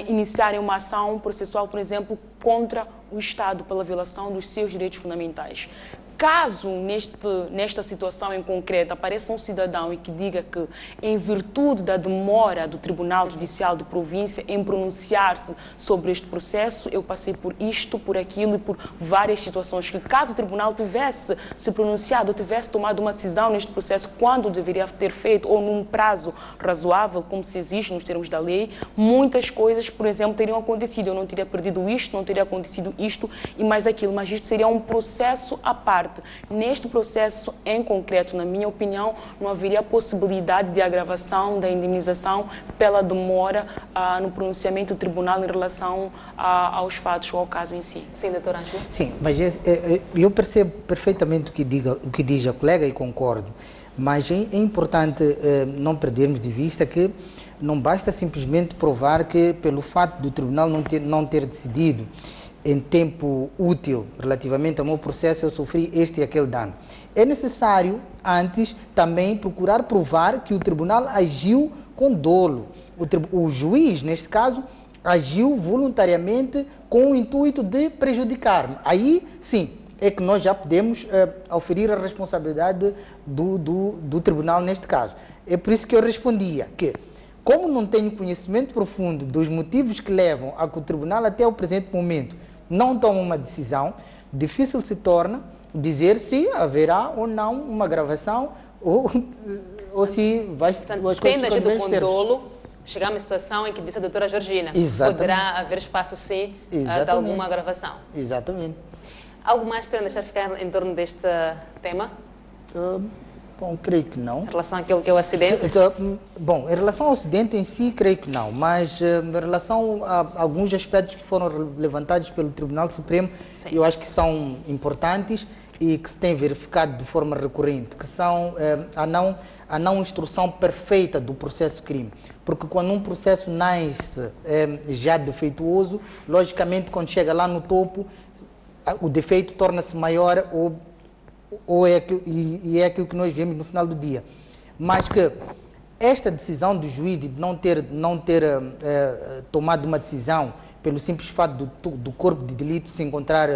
iniciarem uma ação processual, por exemplo, contra o Estado pela violação dos seus direitos fundamentais. Caso nesta situação em concreto apareça um cidadão e que diga que, em virtude da demora do Tribunal Judicial de Província em pronunciar-se sobre este processo, eu passei por isto, por aquilo e por várias situações, que caso o Tribunal tivesse se pronunciado, tivesse tomado uma decisão neste processo quando deveria ter feito, ou num prazo razoável, como se exige nos termos da lei, muitas coisas, por exemplo, teriam acontecido. Eu não teria perdido isto, não teria acontecido isto e mais aquilo, mas isto seria um processo à parte. Neste processo em concreto, na minha opinião, não haveria possibilidade de agravação da indemnização pela demora no pronunciamento do tribunal em relação aos fatos ou ao caso em si. Sim, doutora Ângela? Sim, mas eu percebo perfeitamente o que diz a colega e concordo, mas é importante não perdermos de vista que não basta simplesmente provar que, pelo fato do tribunal não ter decidido em tempo útil relativamente ao meu processo, eu sofri este e aquele dano. É necessário, antes, também procurar provar que o tribunal agiu com dolo. O juiz, neste caso, agiu voluntariamente com o intuito de prejudicar-me. Aí, sim, é que nós já podemos oferir a responsabilidade do tribunal neste caso. É por isso que eu respondia que, como não tenho conhecimento profundo dos motivos que levam a que o tribunal, até o presente momento, não toma uma decisão, difícil se torna dizer se haverá ou não uma gravação ou se vai... Portanto, tendo agido com dolo, chegar a uma situação em que disse a doutora Georgina, poderá haver espaço sim de alguma gravação. Exatamente. Algo mais que querem deixar ficar em torno deste tema? Bom, creio que não. Em relação àquilo que é o acidente? Bom, em relação ao acidente em si, creio que não, mas em relação a alguns aspectos que foram levantados pelo Tribunal Supremo, sim, eu acho que são importantes e que se tem verificado de forma recorrente, que são a não instrução perfeita do processo crime. Porque quando um processo nasce já defeituoso, logicamente quando chega lá no topo, o defeito torna-se maior é aquilo que nós vemos no final do dia. Mas que esta decisão do juiz de não ter tomado uma decisão pelo simples fato do corpo de delito se encontrar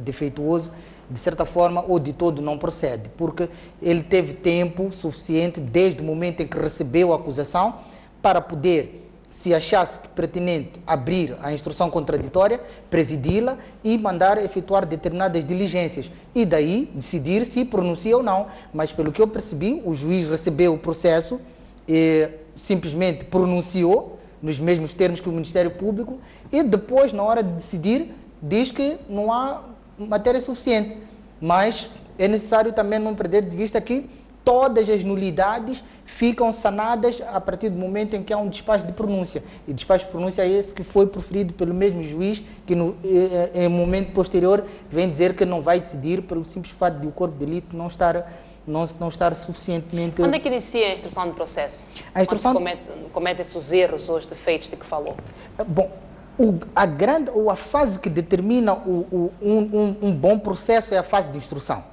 defeituoso, de certa forma, ou de todo não procede, porque ele teve tempo suficiente, desde o momento em que recebeu a acusação, para poder, se achasse pertinente, abrir a instrução contraditória, presidi-la e mandar efetuar determinadas diligências. E daí decidir se pronuncia ou não. Mas pelo que eu percebi, o juiz recebeu o processo e simplesmente pronunciou, nos mesmos termos que o Ministério Público, e depois, na hora de decidir, diz que não há matéria suficiente. Mas é necessário também não perder de vista que todas as nulidades ficam sanadas a partir do momento em que há um despacho de pronúncia. E despacho de pronúncia é esse que foi proferido pelo mesmo juiz, que em um momento posterior vem dizer que não vai decidir pelo simples fato de o corpo de delito não estar suficientemente... Quando é que inicia a instrução do processo? A instrução... comete-se os erros ou os defeitos de que falou? Bom, a fase que determina um bom processo é a fase de instrução.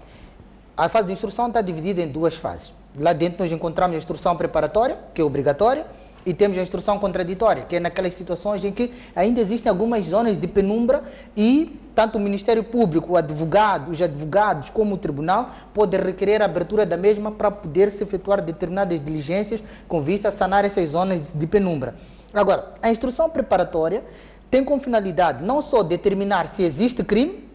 A fase de instrução está dividida em duas fases. Lá dentro nós encontramos a instrução preparatória, que é obrigatória, E temos a instrução contraditória, que é naquelas situações em que ainda existem algumas zonas de penumbra e tanto o Ministério Público, os advogados como o Tribunal podem requerer a abertura da mesma para poder se efetuar determinadas diligências com vista a sanar essas zonas de penumbra. Agora, a instrução preparatória tem como finalidade não só determinar se existe crime,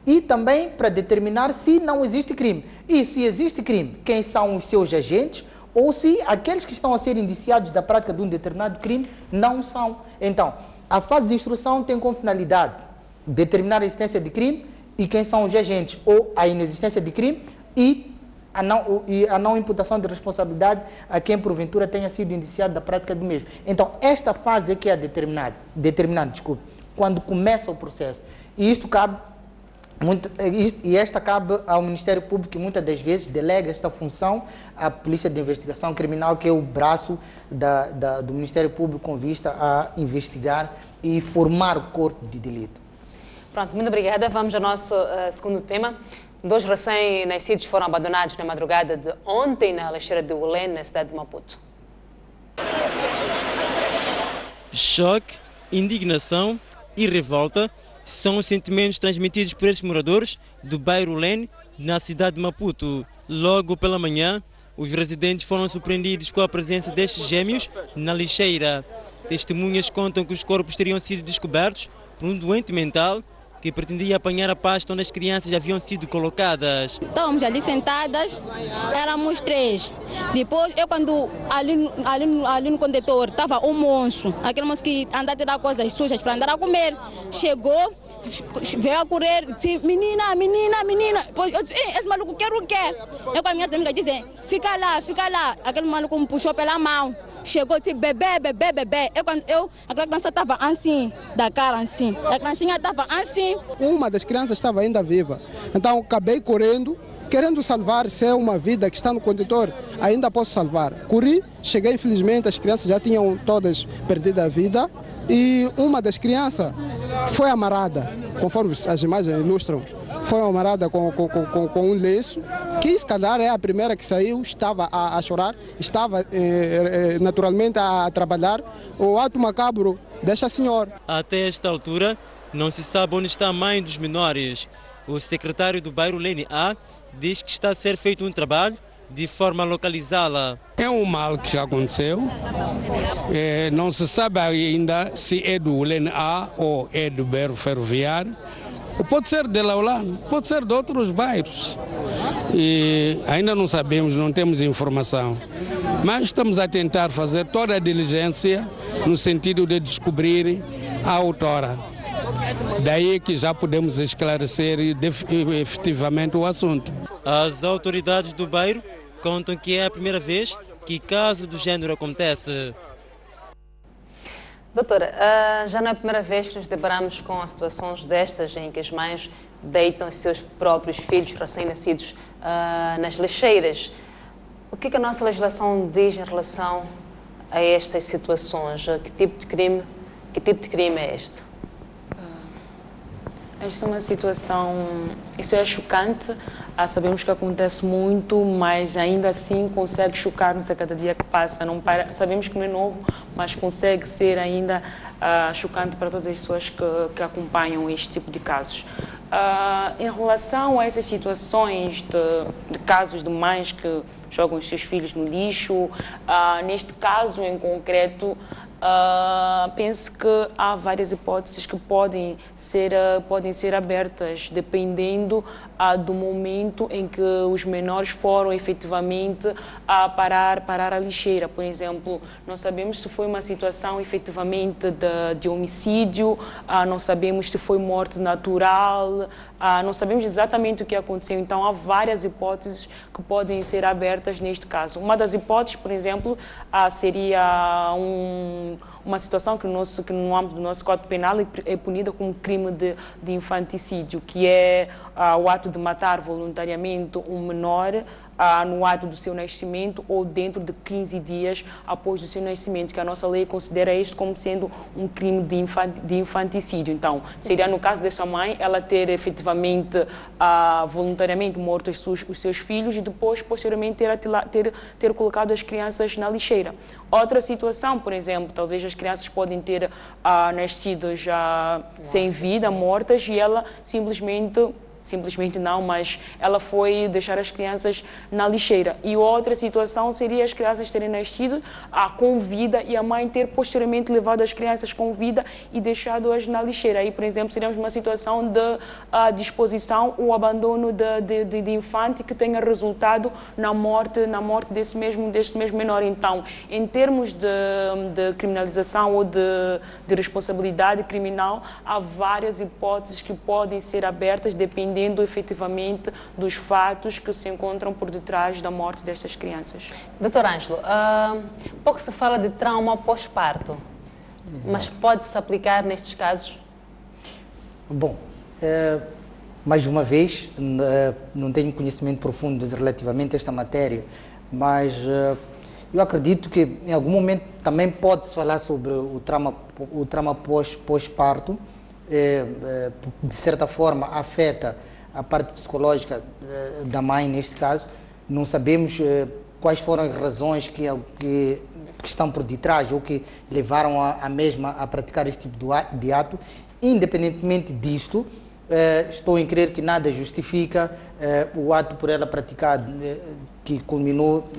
e também para determinar se não existe crime. E se existe crime, quem são os seus agentes, ou se aqueles que estão a ser indiciados da prática de um determinado crime não são. Então, a fase de instrução tem como finalidade determinar a existência de crime e quem são os agentes, ou a inexistência de crime e a não imputação de responsabilidade a quem porventura tenha sido indiciado da prática do mesmo. Então, esta fase é que é determinante, quando começa o processo. E isto cabe esta cabe ao Ministério Público, que muitas das vezes delega esta função à Polícia de Investigação Criminal, que é o braço do Ministério Público com vista a investigar e formar o corpo de delito. Pronto, muito obrigada. Vamos ao nosso segundo tema. 2 recém-nascidos foram abandonados na madrugada de ontem na lixeira de Ulene, na cidade de Maputo. Choque, indignação e revolta são os sentimentos transmitidos por estes moradores do bairro Ulene, na cidade de Maputo. Logo pela manhã, os residentes foram surpreendidos com a presença destes gêmeos na lixeira. Testemunhas contam que os corpos teriam sido descobertos por um doente mental que pretendia apanhar a pasta onde as crianças haviam sido colocadas. Estávamos ali sentadas, éramos 3. Depois, eu quando ali no condutor estava um moço, aquele moço que anda a tirar coisas sujas para andar a comer. Chegou, veio a correr, disse, menina. Depois, eu disse, esse maluco quer o quê? Eu com a minha amiga dizem, fica lá. Aquele maluco me puxou pela mão. Chegou, disse, bebê. Aquela criança estava assim, da cara assim. A criancinha estava assim. Uma das crianças estava ainda viva. Então, acabei correndo, querendo salvar, se é uma vida que está no condutor, ainda posso salvar. Corri, cheguei, infelizmente, as crianças já tinham todas perdido a vida. E uma das crianças foi amarrada, conforme as imagens ilustram, foi amarrada com um lenço, que se calhar é a primeira que saiu, estava a chorar, estava naturalmente a trabalhar. O ato macabro desta senhora. Até esta altura, não se sabe onde está a mãe dos menores. O secretário do bairro Ulene A diz que está a ser feito um trabalho de forma a localizá-la. É um mal que já aconteceu. Não se sabe ainda se é do Ulene A ou é do bairro Ferroviário. Pode ser de Laulane, pode ser de outros bairros. E ainda não sabemos, não temos informação. Mas estamos a tentar fazer toda a diligência no sentido de descobrir a autora. Daí que já podemos esclarecer efetivamente o assunto. As autoridades do bairro contam que é a primeira vez que caso do género acontece. Doutora, já não é a primeira vez que nos deparamos com situações destas em que as mães deitam os seus próprios filhos recém-nascidos nas lixeiras. O que a nossa legislação diz em relação a estas situações? Que tipo de crime é este? Esta é uma situação, isso é chocante, sabemos que acontece muito, mas ainda assim consegue chocar-nos a cada dia que passa. Sabemos que não é novo, mas consegue ser ainda chocante para todas as pessoas que acompanham este tipo de casos. Em relação a essas situações de casos de mães que jogam os seus filhos no lixo, neste caso em concreto, penso que há várias hipóteses que podem ser abertas, dependendo do momento em que os menores foram efetivamente parar a lixeira. Por exemplo, não sabemos se foi uma situação efetivamente de homicídio, não sabemos se foi morte natural, não sabemos exatamente o que aconteceu. Então, há várias hipóteses que podem ser abertas neste caso. Uma das hipóteses, por exemplo, seria um uma situação que no âmbito do nosso Código Penal é punida como crime de infanticídio, que é o ato de matar voluntariamente um menor no ato do seu nascimento ou dentro de 15 dias após o seu nascimento, que a nossa lei considera isto como sendo um crime de infanticídio. Então, seria no caso dessa mãe, ela ter efetivamente voluntariamente morto os seus filhos e depois, posteriormente, ter colocado as crianças na lixeira. Outra situação, por exemplo, talvez as crianças podem ter nascido já sem vida, mortas, e ela simplesmente não, mas ela foi deixar as crianças na lixeira. E outra situação seria as crianças terem nascido com vida e a mãe ter posteriormente levado as crianças com vida e deixado-as na lixeira. Aí, por exemplo, seríamos uma situação de disposição ou abandono de infante que tenha resultado na morte deste mesmo menor. Então, em termos de criminalização ou de responsabilidade criminal, há várias hipóteses que podem ser abertas dependendo efetivamente dos fatos que se encontram por detrás da morte destas crianças. Doutor Ângelo, pouco se fala de trauma pós-parto, mas pode-se aplicar nestes casos? Bom, mais uma vez, não tenho conhecimento profundo relativamente a esta matéria, mas eu acredito que em algum momento também pode-se falar sobre o trauma pós-parto. De certa forma afeta a parte psicológica da mãe neste caso. Não sabemos quais foram as razões que estão por detrás ou que levaram a mesma a praticar este tipo de ato. Independentemente disto, estou em crer que nada justifica o ato por ela praticado, que culminou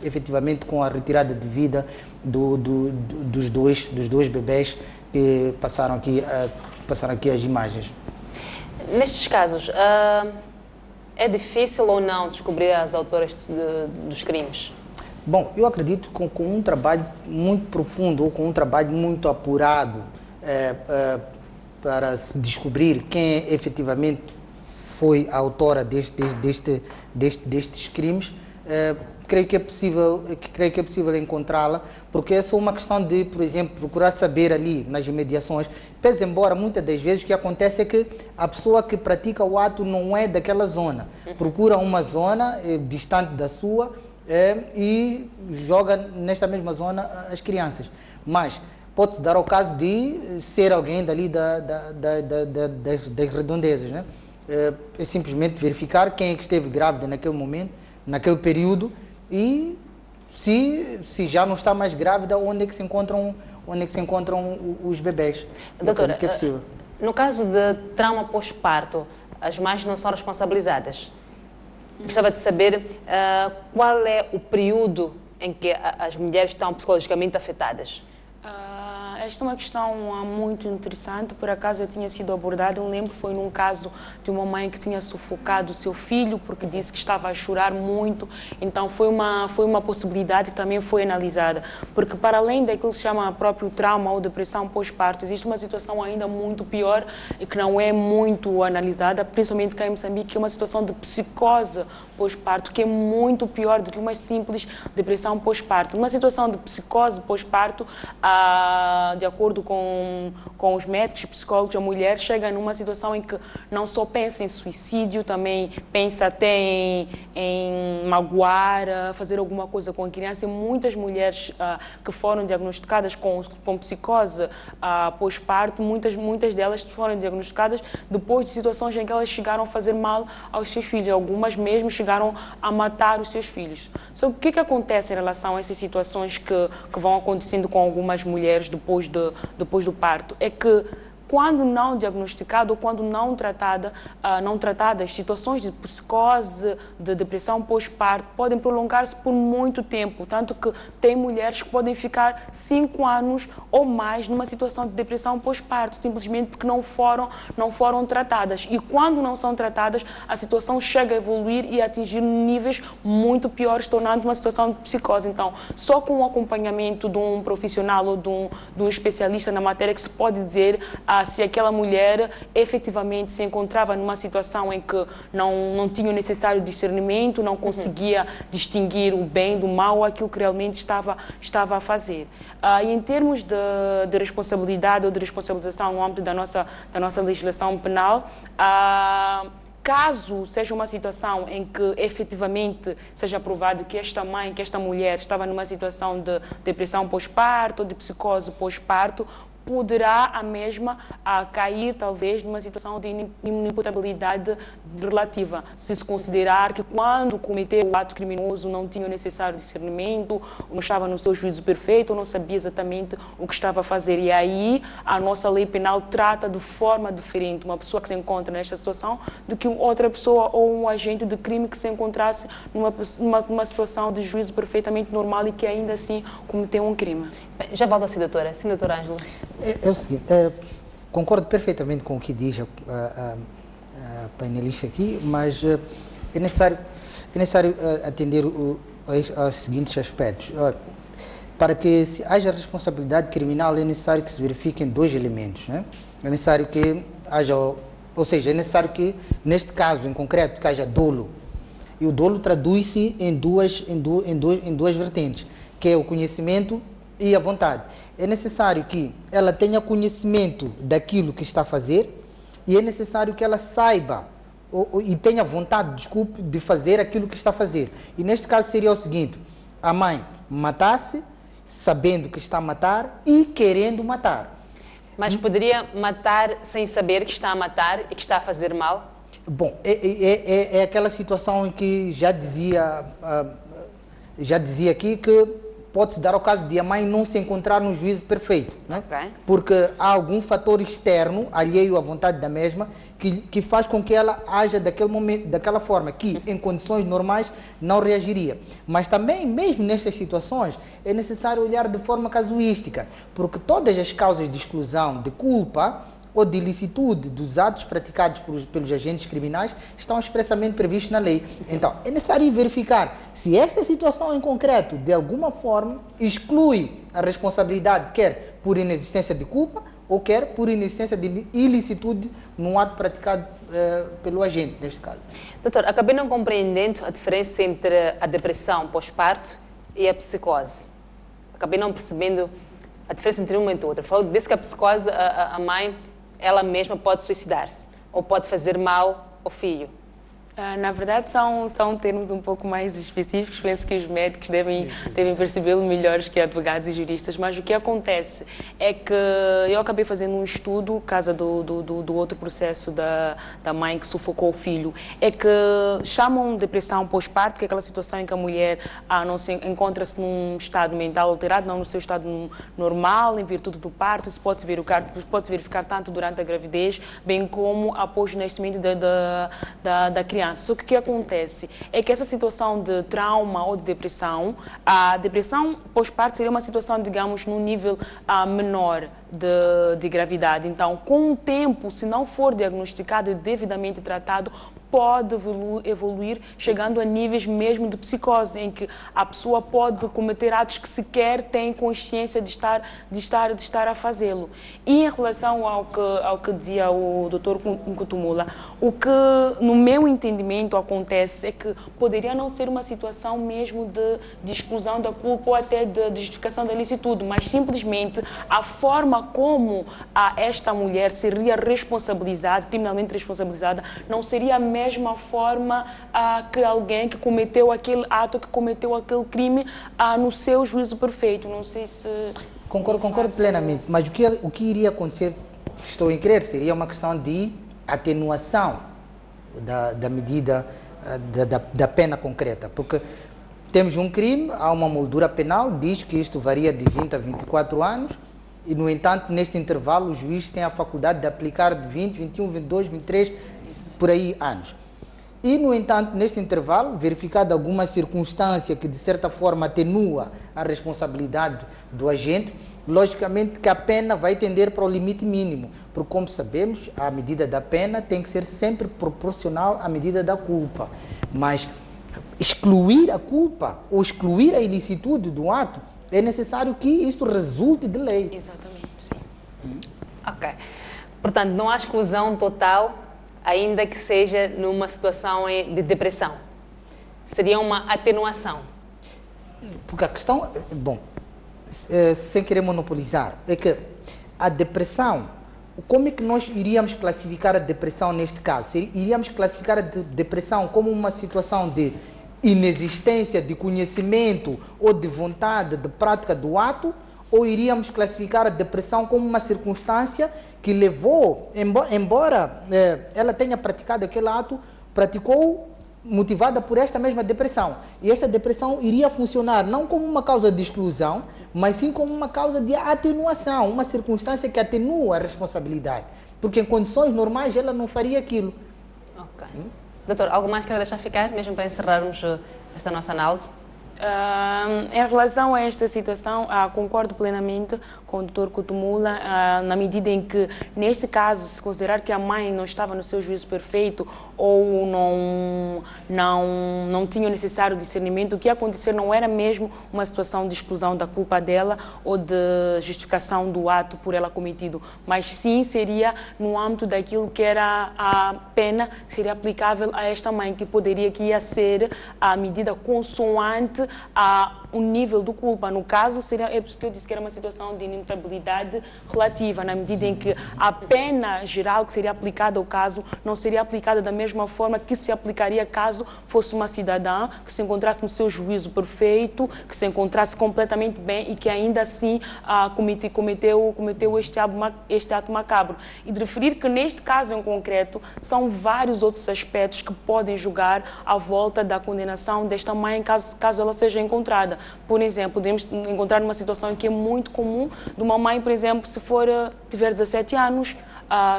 efetivamente com a retirada de vida dos dois bebés que passaram aqui as imagens. Nestes casos, é difícil ou não descobrir as autoras dos crimes? Bom, eu acredito que com um trabalho muito profundo ou com um trabalho muito apurado para se descobrir quem efetivamente foi a autora destes crimes, creio que é possível encontrá-la, porque é só uma questão de, por exemplo, procurar saber ali nas imediações. Pese embora muitas das vezes o que acontece é que a pessoa que pratica o ato não é daquela zona, procura uma zona distante da sua e joga nesta mesma zona as crianças. Mas pode-se dar ao caso de ser alguém dali das redondezas, né? É simplesmente verificar quem é que esteve grávida naquele momento, naquele período, e se já não está mais grávida, onde é que se encontram os bebés. Doutora, que é possível. No caso de trauma pós-parto, as mães não são responsabilizadas. Gostava de saber qual é o período em que as mulheres estão psicologicamente afetadas. Esta é uma questão muito interessante, por acaso eu tinha sido abordada, eu lembro, foi num caso de uma mãe que tinha sufocado o seu filho porque disse que estava a chorar muito, então foi uma possibilidade que também foi analisada, porque para além daquilo que se chama próprio trauma ou depressão pós-parto, existe uma situação ainda muito pior e que não é muito analisada, principalmente cá em Moçambique, que é uma situação de psicose pós-parto, que é muito pior do que uma simples depressão pós-parto. Uma situação de psicose pós-parto, de acordo com os médicos e psicólogos, a mulher chega numa situação em que não só pensa em suicídio, também pensa até em magoar, fazer alguma coisa com a criança. E muitas mulheres que foram diagnosticadas com psicose pós-parto, muitas delas foram diagnosticadas depois de situações em que elas chegaram a fazer mal aos seus filhos. Algumas mesmo chegaram a matar os seus filhos. O que acontece em relação a essas situações que vão acontecendo com algumas mulheres depois do parto? É que quando não diagnosticado ou quando não tratadas, situações de psicose, de depressão pós-parto podem prolongar-se por muito tempo, tanto que tem mulheres que podem ficar 5 anos ou mais numa situação de depressão pós-parto, simplesmente porque não foram tratadas. E quando não são tratadas, a situação chega a evoluir e a atingir níveis muito piores, tornando uma situação de psicose. Então, só com o acompanhamento de um profissional ou de um especialista na matéria que se pode dizer se aquela mulher efetivamente se encontrava numa situação em que não tinha o necessário discernimento, não conseguia distinguir o bem do mal, aquilo que realmente estava a fazer. E em termos de responsabilidade ou de responsabilização no âmbito da nossa legislação penal, caso seja uma situação em que efetivamente seja provado que esta mãe, que esta mulher estava numa situação de depressão pós-parto ou de psicose pós-parto, poderá a mesma cair talvez numa situação de inimputabilidade relativa, se considerar que quando cometeu o ato criminoso não tinha o necessário discernimento, não estava no seu juízo perfeito, ou não sabia exatamente o que estava a fazer. E aí a nossa lei penal trata de forma diferente uma pessoa que se encontra nesta situação do que outra pessoa ou um agente de crime que se encontrasse numa situação de juízo perfeitamente normal e que ainda assim cometeu um crime. Já volto assim, doutora. Sim, doutora Ângela. É o seguinte, concordo perfeitamente com o que diz a painelista aqui, mas é necessário atender aos seguintes aspectos. Para que haja responsabilidade criminal é necessário que se verifiquem dois elementos, né? É necessário que haja, ou seja, é necessário que, neste caso em concreto, que haja dolo. E o dolo traduz-se em duas vertentes, que é o conhecimento e a vontade. É necessário que ela tenha conhecimento daquilo que está a fazer e é necessário que ela saiba e tenha vontade, de fazer aquilo que está a fazer. E neste caso seria o seguinte: a mãe matasse, sabendo que está a matar e querendo matar. Mas poderia matar sem saber que está a matar e que está a fazer mal? Bom, é aquela situação em que já dizia aqui que pode-se dar ao caso de a mãe não se encontrar no juízo perfeito, né? Okay. Porque há algum fator externo, alheio à vontade da mesma, que faz com que ela haja daquele momento, daquela forma, que em condições normais não reagiria. Mas também, mesmo nestas situações, é necessário olhar de forma casuística, porque todas as causas de exclusão, de culpa ou de ilicitude dos atos praticados pelos agentes criminais estão expressamente previstos na lei. Então, é necessário verificar se esta situação em concreto, de alguma forma, exclui a responsabilidade, quer por inexistência de culpa ou quer por inexistência de ilicitude num ato praticado pelo agente, neste caso. Doutor, acabei não compreendendo a diferença entre a depressão pós-parto e a psicose. Acabei não percebendo a diferença entre uma e outra. Falou disse que a psicose, a mãe, ela mesma pode suicidar-se ou pode fazer mal ao filho. Na verdade, são termos um pouco mais específicos. Penso que os médicos devem percebê-lo melhores que advogados e juristas. Mas o que acontece é que eu acabei fazendo um estudo, por causa do outro processo da mãe que sufocou o filho, é que chamam de depressão pós-parto, que é aquela situação em que a mulher encontra-se num estado mental alterado, não no seu estado normal, em virtude do parto. Isso pode-se verificar tanto durante a gravidez, bem como após o nascimento da criança. Só que o que acontece é que essa situação de trauma ou de depressão, a depressão pós-parto seria uma situação, digamos, num nível menor de gravidade. Então, com o tempo, se não for diagnosticado e devidamente tratado, pode evoluir, chegando a níveis mesmo de psicose, em que a pessoa pode cometer atos que sequer tem consciência de estar a fazê-lo. E em relação ao que dizia o Dr. Nkutumula, o que, no meu entendimento, acontece é que poderia não ser uma situação mesmo de exclusão da culpa ou até de justificação da ilicitude, mas simplesmente a forma como esta mulher seria responsabilizada, criminalmente responsabilizada, não seria a mesma forma que alguém que cometeu aquele ato, que cometeu aquele crime no seu juízo perfeito. Não sei se... Concordo plenamente, mas o que iria acontecer, estou em crer, seria uma questão de atenuação da medida, da pena concreta, porque temos um crime, há uma moldura penal, diz que isto varia de 20 a 24 anos, e, no entanto, neste intervalo, o juiz tem a faculdade de aplicar de 20, 21, 22, 23, por aí, anos. E, no entanto, neste intervalo, verificada alguma circunstância que, de certa forma, atenua a responsabilidade do agente, logicamente que a pena vai tender para o limite mínimo, porque, como sabemos, a medida da pena tem que ser sempre proporcional à medida da culpa. Mas excluir a culpa ou excluir a ilicitude do ato, é necessário que isto resulte de lei. Exatamente, sim. Ok. Portanto, não há exclusão total, ainda que seja numa situação de depressão. Seria uma atenuação. Porque a questão, bom, sem querer monopolizar, é que a depressão, como é que nós iríamos classificar a depressão neste caso? Iríamos classificar a depressão como uma situação de inexistência de conhecimento ou de vontade de prática do ato, ou iríamos classificar a depressão como uma circunstância que levou, embora ela tenha praticado aquele ato, praticou motivada por esta mesma depressão. E esta depressão iria funcionar não como uma causa de exclusão, mas sim como uma causa de atenuação, uma circunstância que atenua a responsabilidade. Porque em condições normais ela não faria aquilo. Ok. Doutor, algo mais que quer deixar ficar, mesmo para encerrarmos esta nossa análise? Em relação a esta situação, concordo plenamente com o Dr. Kutumula, na medida em que, neste caso, se considerar que a mãe não estava no seu juízo perfeito ou não tinha o necessário discernimento, o que ia acontecer não era mesmo uma situação de exclusão da culpa dela ou de justificação do ato por ela cometido, mas sim seria no âmbito daquilo que era a pena que seria aplicável a esta mãe, que ia ser a medida consoante a um nível de culpa. No caso, é por isso que eu disse que era uma situação de inimputabilidade relativa, na medida em que a pena geral que seria aplicada ao caso não seria aplicada da mesma forma que se aplicaria caso fosse uma cidadã que se encontrasse no seu juízo perfeito, que se encontrasse completamente bem e que ainda assim cometeu este ato macabro. E de referir que neste caso em concreto são vários outros aspectos que podem julgar à volta da condenação desta mãe caso ela seja encontrada. Por exemplo, podemos encontrar uma situação em que é muito comum de uma mãe, por exemplo, se tiver 17 anos,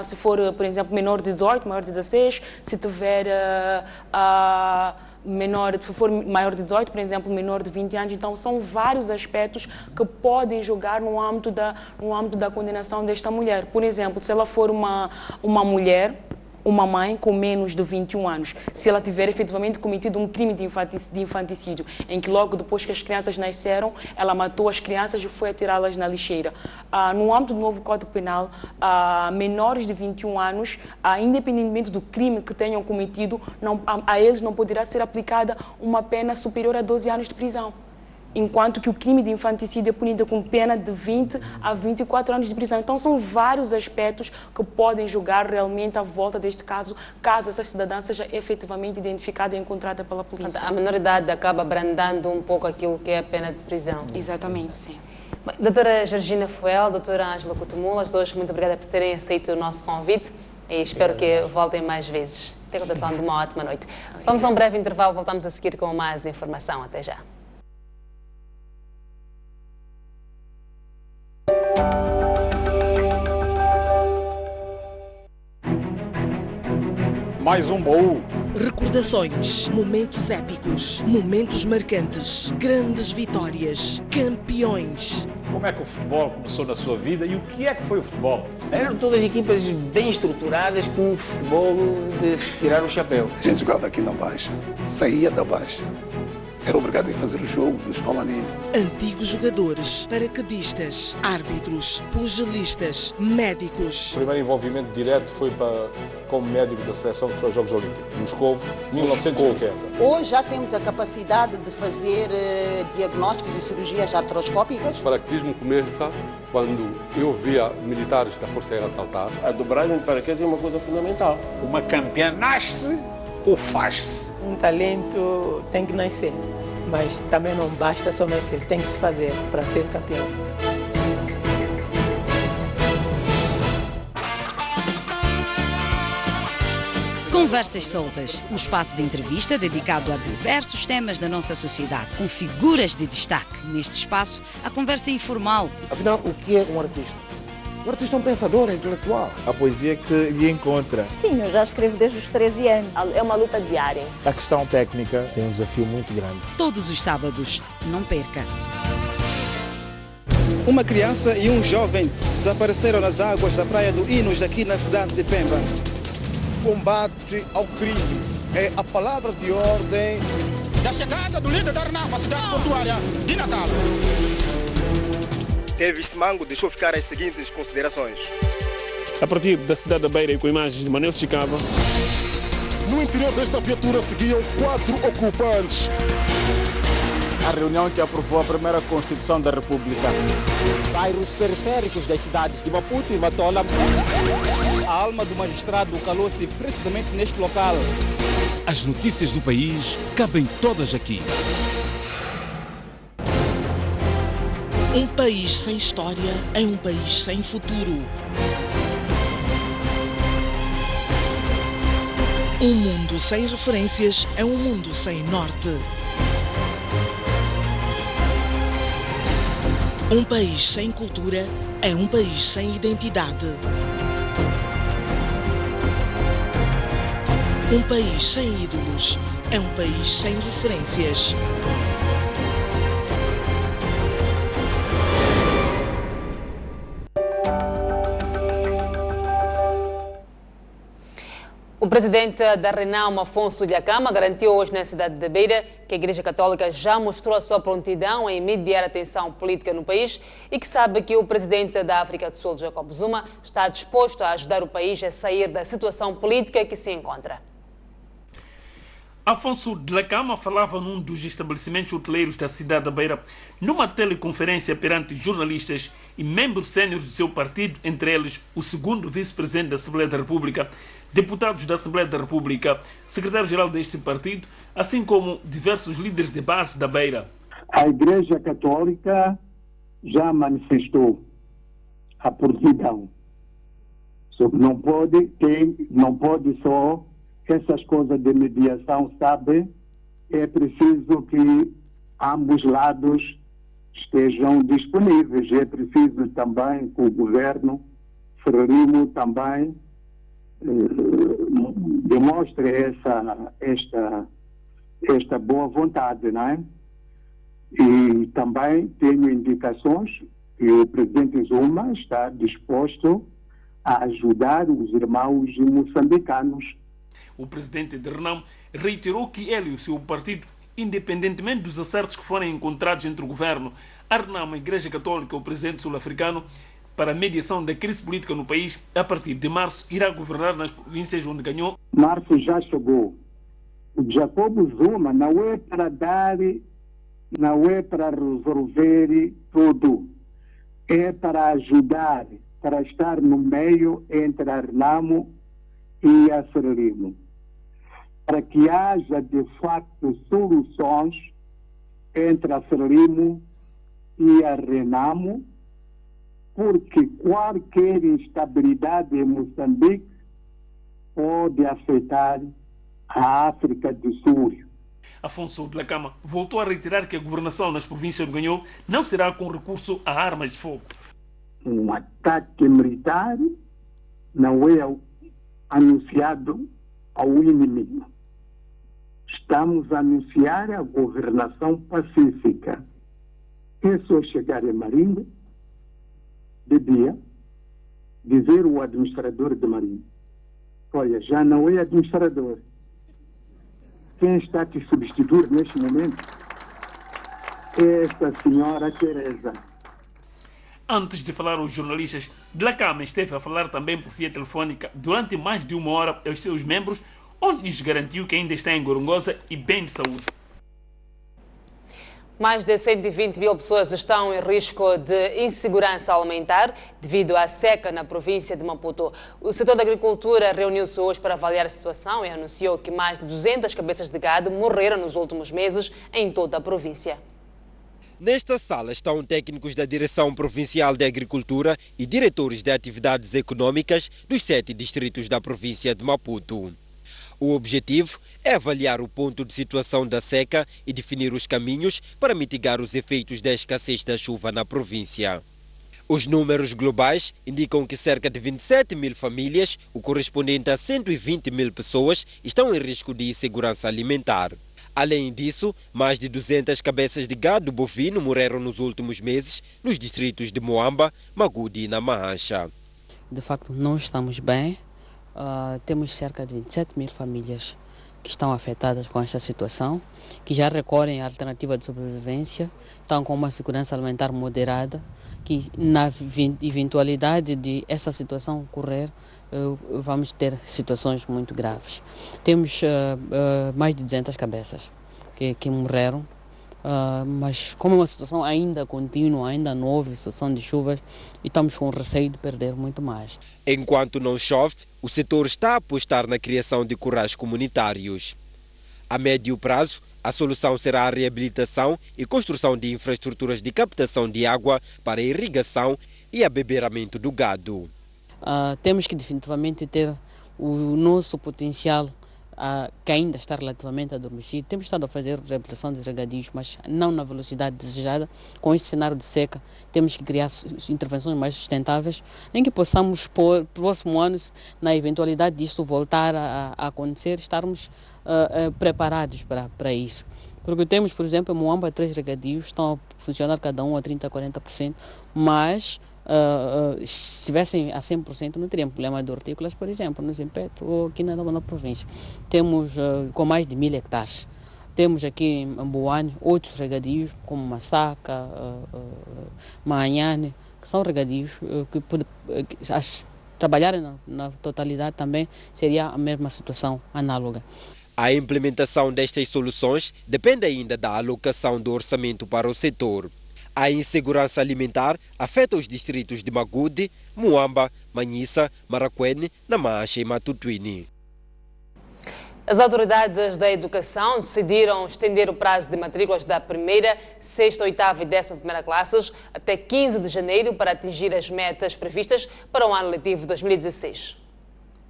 se for, por exemplo, menor de 18, maior de 16, se tiver se for maior de 18, por exemplo, menor de 20 anos. Então, são vários aspectos que podem julgar no âmbito da condenação desta mulher. Por exemplo, se ela for uma mulher, uma mãe com menos de 21 anos, se ela tiver efetivamente cometido um crime de infanticídio, em que logo depois que as crianças nasceram, ela matou as crianças e foi atirá-las na lixeira. No âmbito do novo Código Penal, menores de 21 anos, independentemente do crime que tenham cometido, a eles não poderá ser aplicada uma pena superior a 12 anos de prisão. Enquanto que o crime de infanticídio é punido com pena de 20 a 24 anos de prisão. Então, são vários aspectos que podem julgar realmente à volta deste caso essa cidadã seja efetivamente identificada e encontrada pela polícia. A menoridade acaba abrandando um pouco aquilo que é a pena de prisão. Exatamente, sim. Bem, doutora Georgina Fuel, doutora Ângela Kutumula, as duas, muito obrigada por terem aceito o nosso convite e espero que voltem mais vezes. Tenho a condição de uma ótima noite. Vamos a um breve intervalo, voltamos a seguir com mais informação. Até já. Mais um baú. Recordações, momentos épicos, momentos marcantes, grandes vitórias, campeões. Como é que o futebol começou na sua vida e o que é que foi o futebol? Eram todas equipas bem estruturadas com um futebol de se tirar o chapéu. A gente jogava aqui na Baixa, saía da Baixa. Era obrigado a fazer o jogo dos Palaninhos. Antigos jogadores, paraquedistas, árbitros, pugilistas, médicos. O primeiro envolvimento direto foi como médico da seleção que foi aos Jogos Olímpicos, Moscovo, 1950. Hoje já temos a capacidade de fazer diagnósticos e cirurgias artroscópicas. O paraquedismo começa quando eu via militares da Força Aérea saltar. A dobragem de paraquedas é uma coisa fundamental. Uma campeã nasce ou faz-se? Um talento tem que nascer, mas também não basta só nascer, tem que se fazer para ser campeão. Conversas Soltas, um espaço de entrevista dedicado a diversos temas da nossa sociedade, com figuras de destaque. Neste espaço, a conversa é informal. Afinal, o que é um artista? O artista é um pensador, é intelectual. A poesia que lhe encontra. Sim, eu já escrevo desde os 13 anos. É uma luta diária. A questão técnica tem um desafio muito grande. Todos os sábados, não perca. Uma criança e um jovem desapareceram nas águas da Praia do Inos, aqui na cidade de Pemba. Combate ao crime é a palavra de ordem da chegada do líder da RNAP à cidade portuária de Natal. Davis Mango deixou ficar as seguintes considerações. a partir da cidade da Beira e com imagens de Manuel Chicava. No interior desta viatura seguiam 4 ocupantes. A reunião que aprovou a primeira Constituição da República. Bairros periféricos das cidades de Maputo e Matola. A alma do magistrado calou-se precisamente neste local. As notícias do país cabem todas aqui. Um país sem história é um país sem futuro. Um mundo sem referências é um mundo sem norte. Um país sem cultura é um país sem identidade. Um país sem ídolos é um país sem referências. O presidente da Renamo, Afonso Dhlakama, garantiu hoje na cidade de Beira que a Igreja Católica já mostrou a sua prontidão em mediar a tensão política no país e que sabe que o presidente da África do Sul, Jacob Zuma, está disposto a ajudar o país a sair da situação política que se encontra. Afonso Dhlakama falava num dos estabelecimentos hoteleiros da cidade da Beira, numa teleconferência perante jornalistas e membros séniores do seu partido, entre eles o segundo vice-presidente da Assembleia da República, deputados da Assembleia da República, secretário-geral deste partido, assim como diversos líderes de base da Beira. A Igreja Católica já manifestou a prontidão. Não pode só essas coisas de mediação, sabe? É preciso que ambos lados estejam disponíveis. É preciso também que o governo Frelimo também demonstre esta boa vontade, não é? E também tenho indicações que o presidente Zuma está disposto a ajudar os irmãos moçambicanos. O presidente de Renamo reiterou que ele e o seu partido, independentemente dos acertos que forem encontrados entre o governo, a Renamo, a Igreja Católica e o presidente sul-africano, para a mediação da crise política no país, a partir de março, irá governar nas províncias onde ganhou. Março já chegou. O Jacob Zuma não é para dar, não é para resolver tudo. É para ajudar, para estar no meio entre a Renamo e a Frelimo, para que haja de facto soluções entre a Frelimo e a Renamo, porque qualquer instabilidade em Moçambique pode afetar a África do Sul. Afonso Dhlakama voltou a reiterar que a governação nas províncias onde ganhou não será com recurso a armas de fogo. Um ataque militar não é anunciado ao inimigo. Estamos a anunciar a governação pacífica. É só chegar em Marinha, de dia, dizer ao administrador de Marinha: olha, já não é administrador. Quem está te substituir neste momento é esta senhora Teresa. Antes de falar aos jornalistas, Dhlakama esteve a falar também por via telefónica durante mais de 1 hora aos seus membros, onde lhes garantiu que ainda está em Gorongosa e bem de saúde. Mais de 120 mil pessoas estão em risco de insegurança alimentar devido à seca na província de Maputo. O setor da agricultura reuniu-se hoje para avaliar a situação e anunciou que mais de 200 cabeças de gado morreram nos últimos meses em toda a província. Nesta sala estão técnicos da Direção Provincial de Agricultura e diretores de atividades econômicas dos 7 distritos da província de Maputo. O objetivo é avaliar o ponto de situação da seca e definir os caminhos para mitigar os efeitos da escassez da chuva na província. Os números globais indicam que cerca de 27 mil famílias, o correspondente a 120 mil pessoas, estão em risco de insegurança alimentar. Além disso, mais de 200 cabeças de gado bovino morreram nos últimos meses nos distritos de Moamba, Magudi e Namahancha. De facto, não estamos bem. Temos cerca de 27 mil famílias que estão afetadas com esta situação, que já recorrem à alternativa de sobrevivência, estão com uma segurança alimentar moderada, que na eventualidade de essa situação ocorrer, vamos ter situações muito graves. Temos mais de 200 cabeças que morreram, mas como é uma situação ainda contínua, ainda nova, situação de chuvas, e estamos com receio de perder muito mais. Enquanto não chove, o setor está a apostar na criação de currais comunitários. A médio prazo, a solução será a reabilitação e construção de infraestruturas de captação de água para irrigação e abeberamento do gado. Temos que definitivamente ter o nosso potencial que ainda está relativamente adormecido. Temos estado a fazer reabilitação de regadios, mas não na velocidade desejada. Com este cenário de seca, temos que criar intervenções mais sustentáveis, em que possamos, próximo ano, na eventualidade disto voltar a acontecer, estarmos preparados para isso. Porque temos, por exemplo, em Moamba, 3 regadios, estão a funcionar cada um a 30% a 40%, mas se estivessem a 100% não teríamos problema de hortícolas, por exemplo, no Zimpeto ou aqui na província. Temos com mais de 1000 hectares. Temos aqui em Boane outros regadios, como Massaca, Manhane, que são regadios que trabalharem na totalidade também seria a mesma situação análoga. A implementação destas soluções depende ainda da alocação do orçamento para o setor. A insegurança alimentar afeta os distritos de Magude, Moamba, Manhissa, Maracuene, Namacha e Matutuini. As autoridades da educação decidiram estender o prazo de matrículas da primeira, sexta, oitava e 11ª classes até 15 de janeiro para atingir as metas previstas para o ano letivo 2016.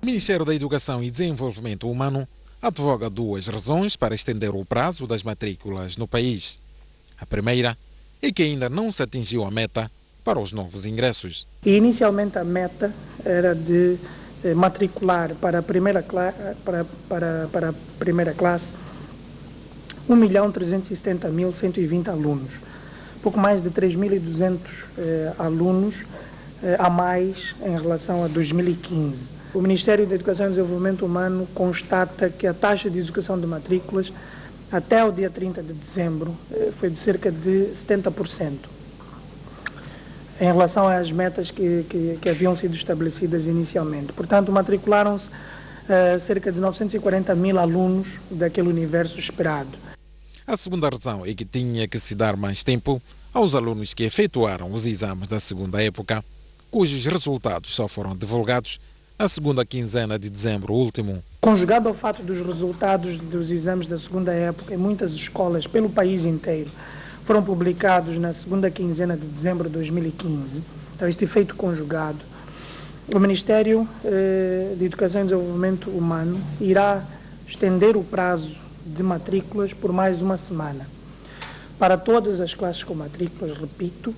O Ministério da Educação e Desenvolvimento Humano advoga 2 razões para estender o prazo das matrículas no país. A primeira é que ainda não se atingiu a meta para os novos ingressos. Inicialmente a meta era de matricular para a primeira classe 1.370.120 alunos, pouco mais de 3.200 alunos a mais em relação a 2015. O Ministério da Educação e Desenvolvimento Humano constata que a taxa de execução de matrículas até o dia 30 de dezembro foi de cerca de 70%, em relação às metas que haviam sido estabelecidas inicialmente. Portanto, matricularam-se cerca de 940.000 alunos daquele universo esperado. A segunda razão é que tinha que se dar mais tempo aos alunos que efetuaram os exames da segunda época, cujos resultados só foram divulgados na segunda quinzena de dezembro último. Conjugado ao fato dos resultados dos exames da segunda época em muitas escolas pelo país inteiro foram publicados na segunda quinzena de dezembro de 2015, então este efeito conjugado, o Ministério de Educação e Desenvolvimento Humano irá estender o prazo de matrículas por mais uma semana para todas as classes com matrículas, repito,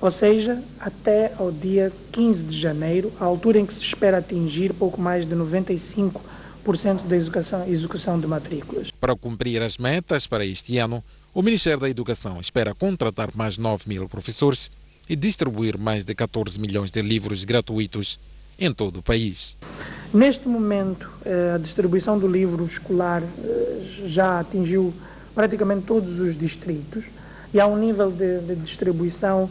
ou seja, até ao dia 15 de janeiro, a altura em que se espera atingir pouco mais de 95% da execução de matrículas. Para cumprir as metas para este ano, o Ministério da Educação espera contratar mais 9.000 professores e distribuir mais de 14 milhões de livros gratuitos em todo o país. Neste momento, a distribuição do livro escolar já atingiu praticamente todos os distritos e há um nível de distribuição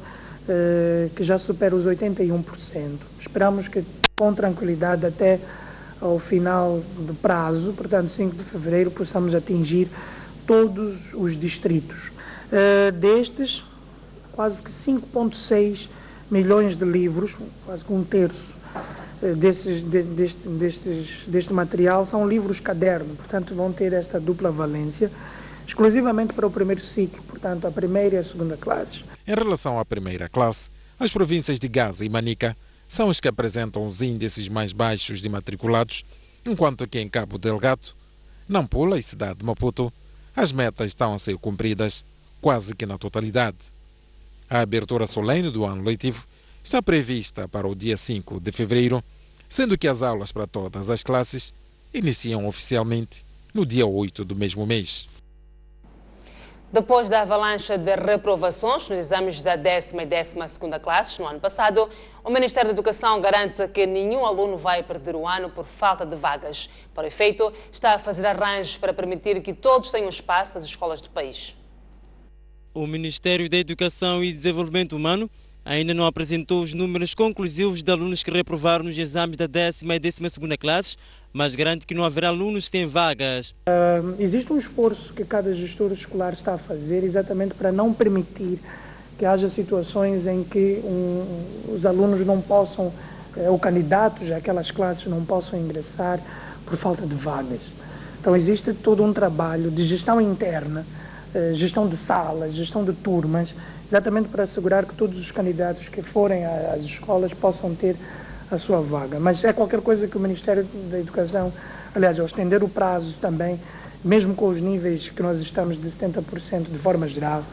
que já supera os 81%. Esperamos que, com tranquilidade, até ao final do prazo, portanto 5 de fevereiro, possamos atingir todos os distritos. Destes, quase que 5,6 milhões de livros, quase que um terço deste material, são livros caderno, portanto vão ter esta dupla valência, exclusivamente para o primeiro ciclo, portanto a primeira e a segunda classes. Em relação à primeira classe, as províncias de Gaza e Manica são as que apresentam os índices mais baixos de matriculados, enquanto que em Cabo Delgado, Nampula e cidade de Maputo, as metas estão a ser cumpridas quase que na totalidade. A abertura solene do ano letivo está prevista para o dia 5 de fevereiro, sendo que as aulas para todas as classes iniciam oficialmente no dia 8 do mesmo mês. Depois da avalanche de reprovações nos exames da 10ª e 12ª classes no ano passado, o Ministério da Educação garante que nenhum aluno vai perder o ano por falta de vagas. Para o efeito, está a fazer arranjos para permitir que todos tenham espaço nas escolas do país. O Ministério da Educação e Desenvolvimento Humano ainda não apresentou os números conclusivos de alunos que reprovaram nos exames da 10ª e 12ª classes, mas garante que não haverá alunos sem vagas. Existe um esforço que cada gestor escolar está a fazer exatamente para não permitir que haja situações em que os alunos não possam, ou candidatos àquelas classes não possam ingressar por falta de vagas. Então existe todo um trabalho de gestão interna, gestão de salas, gestão de turmas, exatamente para assegurar que todos os candidatos que forem às escolas possam ter a sua vaga. Mas é qualquer coisa que o Ministério da Educação, aliás, ao estender o prazo também, mesmo com os níveis que nós estamos de 70% de forma geral,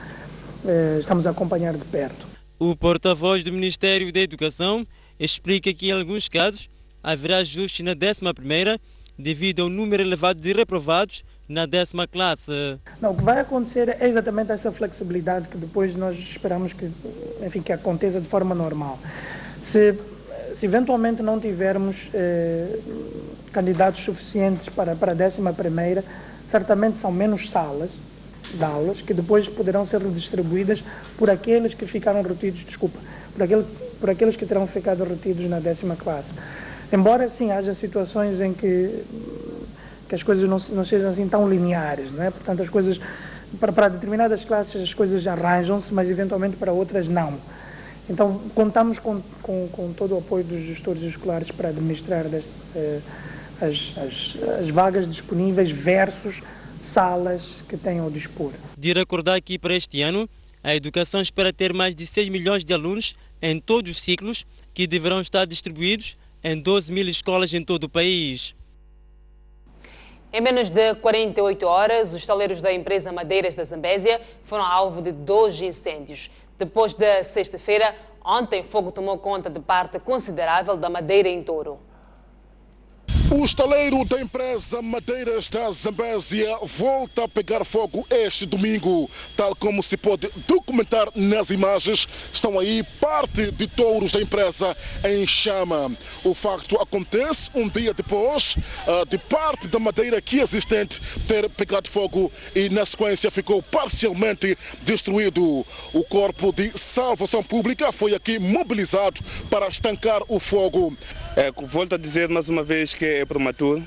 estamos a acompanhar de perto. O porta-voz do Ministério da Educação explica que em alguns casos haverá ajustes na 11ª devido ao número elevado de reprovados na 10ª classe. Não, o que vai acontecer é exatamente essa flexibilidade que depois nós esperamos que, enfim, que aconteça de forma normal. Se eventualmente não tivermos candidatos suficientes para a 11ª, certamente são menos salas de aulas que depois poderão ser redistribuídas por aqueles que ficaram retidos, por aqueles que terão ficado retidos na 10ª classe. Embora, sim, haja situações em que as coisas não sejam assim tão lineares, não é? Portanto, as coisas, para determinadas classes as coisas arranjam-se, mas eventualmente para outras não. Então, contamos com todo o apoio dos gestores escolares para administrar as vagas disponíveis versus salas que tenham a dispor. De recordar que para este ano, a educação espera ter mais de 6 milhões de alunos em todos os ciclos, que deverão estar distribuídos em 12.000 escolas em todo o país. Em menos de 48 horas, os estaleiros da empresa Madeiras da Zambésia foram alvo de 2 incêndios. Depois da sexta-feira, ontem, fogo tomou conta de parte considerável da madeira em Touro. O estaleiro da empresa Madeiras da Zambésia volta a pegar fogo este domingo. Tal como se pode documentar nas imagens, estão aí parte de touros da empresa em chama. O facto acontece um dia depois de parte da madeira que existente ter pegado fogo e na sequência ficou parcialmente destruído. O Corpo de Salvação Pública foi aqui mobilizado para estancar o fogo. Volto a dizer mais uma vez que é prematuro,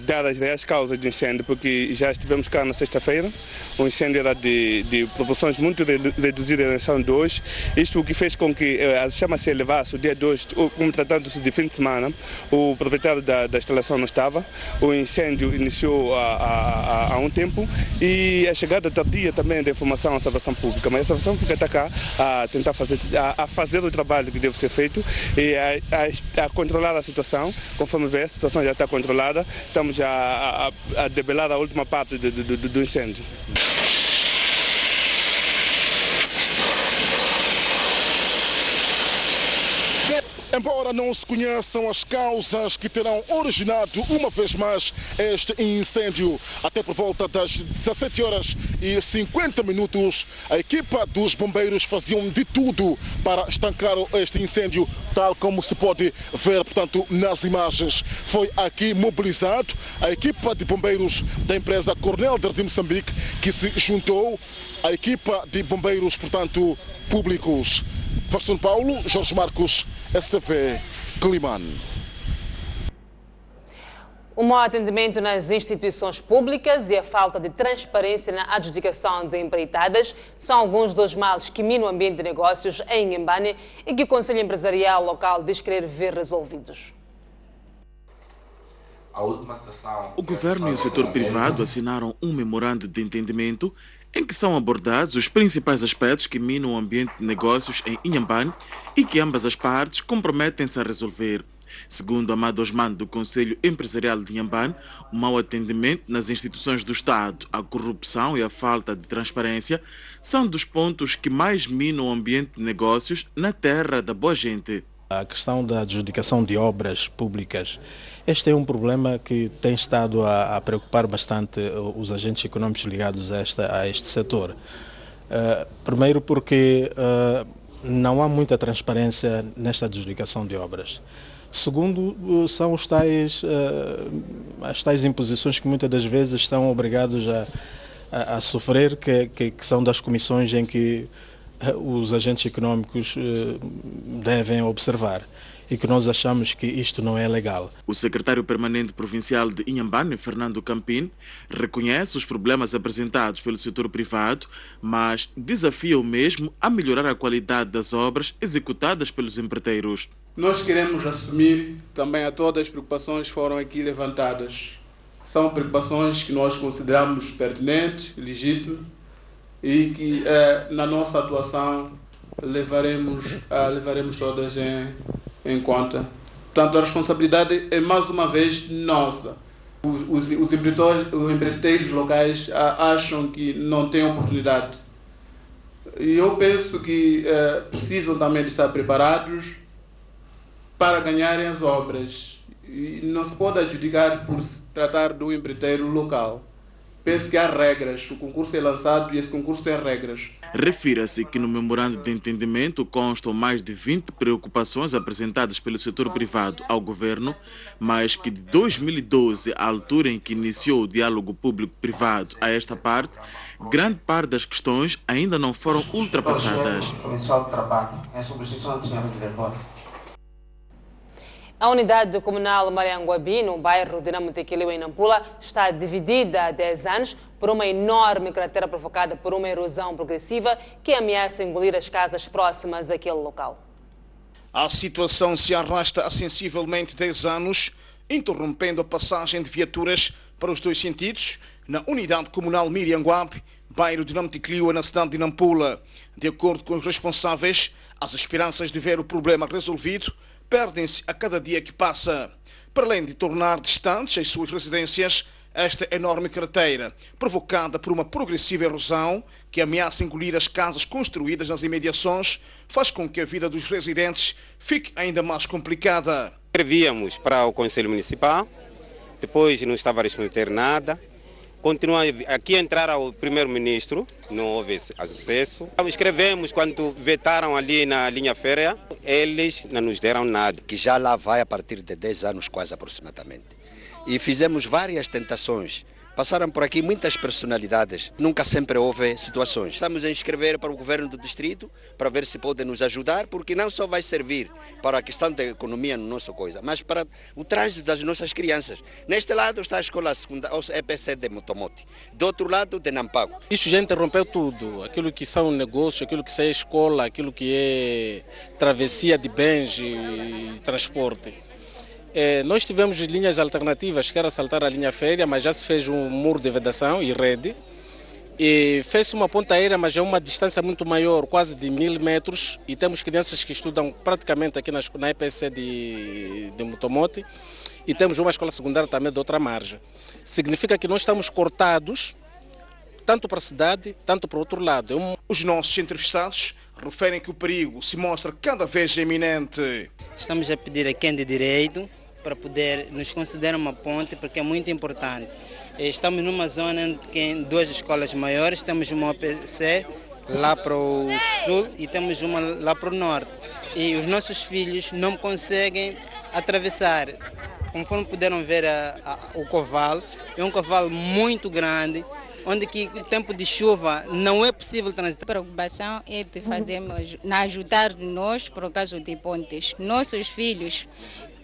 dadas as causas do incêndio, porque já estivemos cá na sexta-feira, o incêndio era de proporções muito reduzidas em relação de hoje, isto o que fez com que as chamas se elevassem o dia 2, como tratando-se de fim de semana, o proprietário da instalação não estava, o incêndio iniciou há um tempo e a chegada tardia também da informação à salvação pública, mas a salvação pública está cá a tentar fazer o trabalho que deve ser feito e a controlar a situação, conforme vê, a situação já está controlada. Estamos a debelar a última parte do incêndio. Embora não se conheçam as causas que terão originado uma vez mais este incêndio, até por volta das 17h50, a equipa dos bombeiros faziam de tudo para estancar este incêndio, tal como se pode ver, portanto, nas imagens. Foi aqui mobilizado a equipa de bombeiros da empresa Coronel de Moçambique, que se juntou à equipa de bombeiros, portanto, públicos. São Paulo, Jorge Marcos, STV, Climane. O mau atendimento nas instituições públicas e a falta de transparência na adjudicação de empreitadas são alguns dos males que minam o ambiente de negócios em Inhambane e que o Conselho Empresarial local diz querer ver resolvidos. O governo e o setor privado assinaram um memorando de entendimento em que são abordados os principais aspectos que minam o ambiente de negócios em Inhambane e que ambas as partes comprometem-se a resolver. Segundo Amado Osman, do Conselho Empresarial de Inhambane, o mau atendimento nas instituições do Estado, a corrupção e a falta de transparência são dos pontos que mais minam o ambiente de negócios na terra da boa gente. A questão da adjudicação de obras públicas, este é um problema que tem estado a preocupar bastante os agentes econômicos ligados a este setor. Primeiro porque não há muita transparência nesta adjudicação de obras. Segundo, são as tais imposições que muitas das vezes estão obrigados a sofrer, que são das comissões em que os agentes econômicos devem observar, e que nós achamos que isto não é legal. O secretário permanente provincial de Inhambane, Fernando Campin, reconhece os problemas apresentados pelo setor privado, mas desafia o mesmo a melhorar a qualidade das obras executadas pelos empreiteiros. Nós queremos assumir também a todas as preocupações que foram aqui levantadas. São preocupações que nós consideramos pertinentes, legítimas, e que na nossa atuação levaremos todas em conta. Portanto, a responsabilidade é mais uma vez nossa. Os empreiteiros locais acham que não têm oportunidade. E eu penso que precisam também de estar preparados para ganharem as obras. E não se pode adjudicar por se tratar de um empreiteiro local. Penso que há regras, o concurso é lançado e esse concurso tem regras. Refira-se que no memorando de entendimento constam mais de 20 preocupações apresentadas pelo setor privado ao governo, mas que de 2012, à altura em que iniciou o diálogo público-privado a esta parte, grande parte das questões ainda não foram ultrapassadas. A unidade comunal Marianguabi, no bairro de Namutequileu, em Nampula, está dividida há 10 anos por uma enorme cratera provocada por uma erosão progressiva que ameaça engolir as casas próximas àquele local. A situação se arrasta há sensivelmente 10 anos, interrompendo a passagem de viaturas para os dois sentidos na unidade comunal Marianguabi, bairro de Namutequileu, na cidade de Nampula. De acordo com os responsáveis, as esperanças de ver o problema resolvido perdem-se a cada dia que passa. Para além de tornar distantes as suas residências, esta enorme cratera, provocada por uma progressiva erosão que ameaça engolir as casas construídas nas imediações, faz com que a vida dos residentes fique ainda mais complicada. Escrevíamos para o Conselho Municipal, depois não estava a responder nada. Continua aqui a entrar ao primeiro-ministro, não houve acesso. Escrevemos quando vetaram ali na linha férrea, eles não nos deram nada. Que já lá vai a partir de 10 anos quase aproximadamente. E fizemos várias tentações. Passaram por aqui muitas personalidades, nunca sempre houve situações. Estamos a inscrever para o governo do distrito para ver se pode nos ajudar, porque não só vai servir para a questão da economia no nosso coisa, mas para o trânsito das nossas crianças. Neste lado está a escola secundária, EPC de Motomote, do outro lado de Nampago. Isso já interrompeu tudo, aquilo que são negócios, aquilo que é escola, aquilo que é travessia de bens e transporte. Nós tivemos linhas alternativas, que era saltar a linha férrea, mas já se fez um muro de vedação e rede. E fez uma ponta aérea, mas é uma distância muito maior, quase de 1000 metros. E temos crianças que estudam praticamente aqui na EPC de Motomote. E temos uma escola secundária também de outra margem. Significa que nós estamos cortados, tanto para a cidade, tanto para o outro lado. Os nossos entrevistados referem que o perigo se mostra cada vez iminente. Estamos a pedir a quem de direito para poder nos considerar uma ponte, porque é muito importante. Estamos numa zona em que tem duas escolas maiores, temos uma OPC lá para o sul e temos uma lá para o norte. E os nossos filhos não conseguem atravessar. Conforme puderam ver o Coval, é um Coval muito grande, onde que o tempo de chuva não é possível transitar. A preocupação é de fazermos, ajudar nós por causa de pontes. Nossos filhos,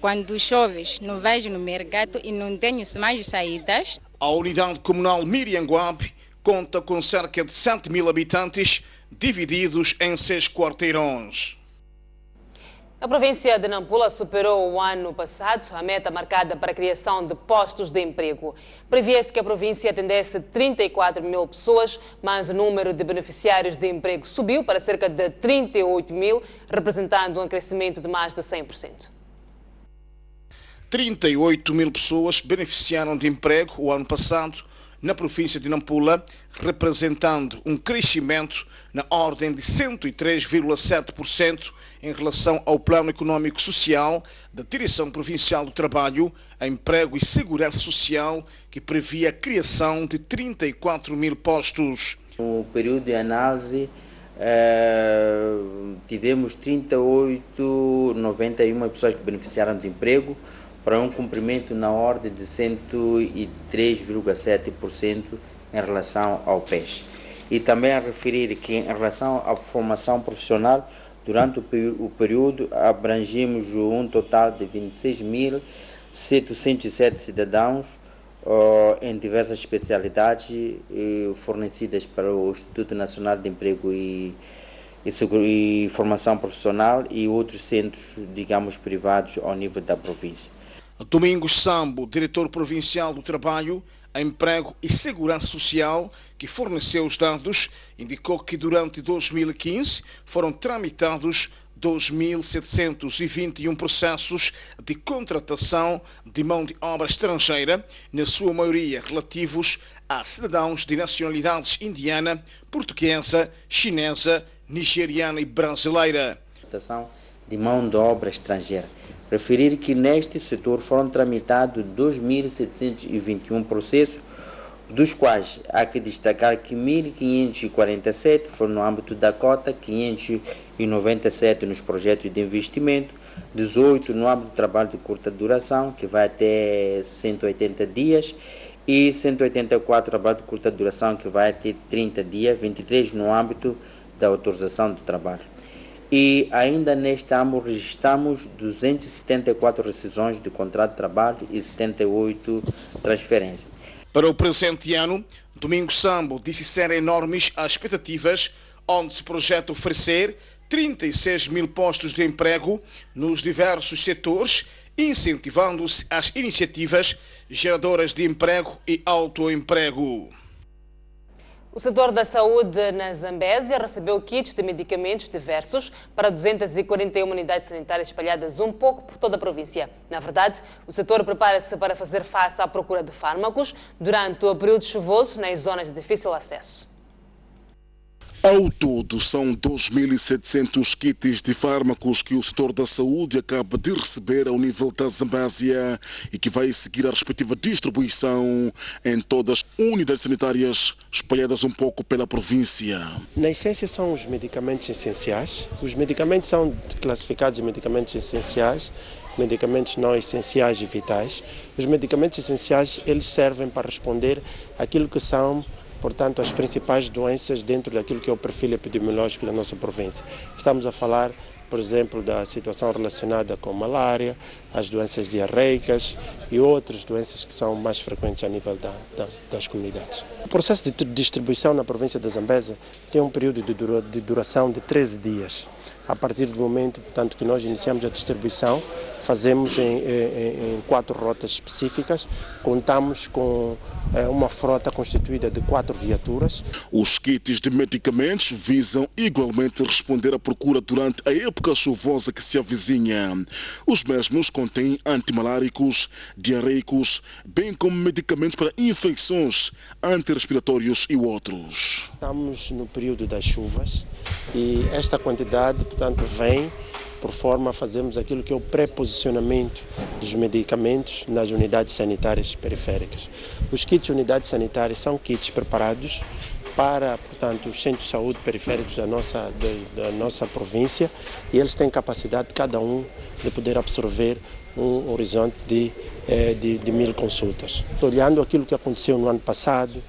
quando chove, não vão no mercado e não têm mais saídas. A unidade comunal Marianguabi conta com cerca de 7.000 habitantes, divididos em 6 quarteirões. A província de Nampula superou o ano passado a meta marcada para a criação de postos de emprego. Previa-se que a província atendesse 34 mil pessoas, mas o número de beneficiários de emprego subiu para cerca de 38 mil, representando um crescimento de mais de 100%. 38 mil pessoas beneficiaram de emprego o ano passado, na província de Nampula, representando um crescimento na ordem de 103,7% em relação ao Plano Econômico Social da Direção Provincial do Trabalho, Emprego e Segurança Social, que previa a criação de 34 mil postos. No período de análise, tivemos 38,91 pessoas que beneficiaram de emprego, para um cumprimento na ordem de 103,7% em relação ao PES. E também a referir que, em relação à formação profissional, durante o período abrangimos um total de 26.707 cidadãos em diversas especialidades fornecidas pelo Instituto Nacional de Emprego e Formação Profissional e outros centros, digamos, privados ao nível da província. Domingos Sambo, diretor provincial do Trabalho, Emprego e Segurança Social, que forneceu os dados, indicou que durante 2015 foram tramitados 2.721 processos de contratação de mão de obra estrangeira, na sua maioria relativos a cidadãos de nacionalidades indiana, portuguesa, chinesa, nigeriana e brasileira. De mão de obra estrangeira. Referir que neste setor foram tramitados 2.721 processos, dos quais há que destacar que 1.547 foram no âmbito da cota, 597 nos projetos de investimento, 18 no âmbito do trabalho de curta duração, que vai até 180 dias, e 184 trabalho de curta duração, que vai até 30 dias, 23 no âmbito da autorização de trabalho. E ainda neste âmbito registramos 274 rescisões de contrato de trabalho e 78 transferências. Para o presente ano, Domingos Sambo disse serem enormes as expectativas, onde se projeta oferecer 36 mil postos de emprego nos diversos setores, incentivando-se as iniciativas geradoras de emprego e autoemprego. O setor da saúde na Zambésia recebeu kits de medicamentos diversos para 241 unidades sanitárias espalhadas um pouco por toda a província. Na verdade, o setor prepara-se para fazer face à procura de fármacos durante o período chuvoso nas zonas de difícil acesso. Ao todo, são 2.700 kits de fármacos que o setor da saúde acaba de receber ao nível da Zambésia e que vai seguir a respectiva distribuição em todas as unidades sanitárias espalhadas um pouco pela província. Na essência, são os medicamentos essenciais. Os medicamentos são classificados em medicamentos essenciais, medicamentos não essenciais e vitais. Os medicamentos essenciais, eles servem para responder àquilo que são, portanto, as principais doenças dentro daquilo que é o perfil epidemiológico da nossa província. Estamos a falar, por exemplo, da situação relacionada com malária, as doenças diarreicas e outras doenças que são mais frequentes a nível das comunidades. O processo de distribuição na província da Zambésia tem um período de duração de 13 dias. A partir do momento, portanto, que nós iniciamos a distribuição, fazemos em 4 rotas específicas, contamos com uma frota constituída de 4 viaturas. Os kits de medicamentos visam igualmente responder à procura durante a época chuvosa que se avizinha. Os mesmos contêm antimaláricos, diarreicos, bem como medicamentos para infecções, antirrespiratórios e outros. Estamos no período das chuvas e esta quantidade, portanto, vem por forma a fazermos aquilo que é o pré-posicionamento dos medicamentos nas unidades sanitárias periféricas. Os kits de unidades sanitárias são kits preparados para, portanto, os centros de saúde periféricos da nossa província e eles têm capacidade, cada um, de poder absorver um horizonte de 1000 consultas. Olhando aquilo que aconteceu no ano passado,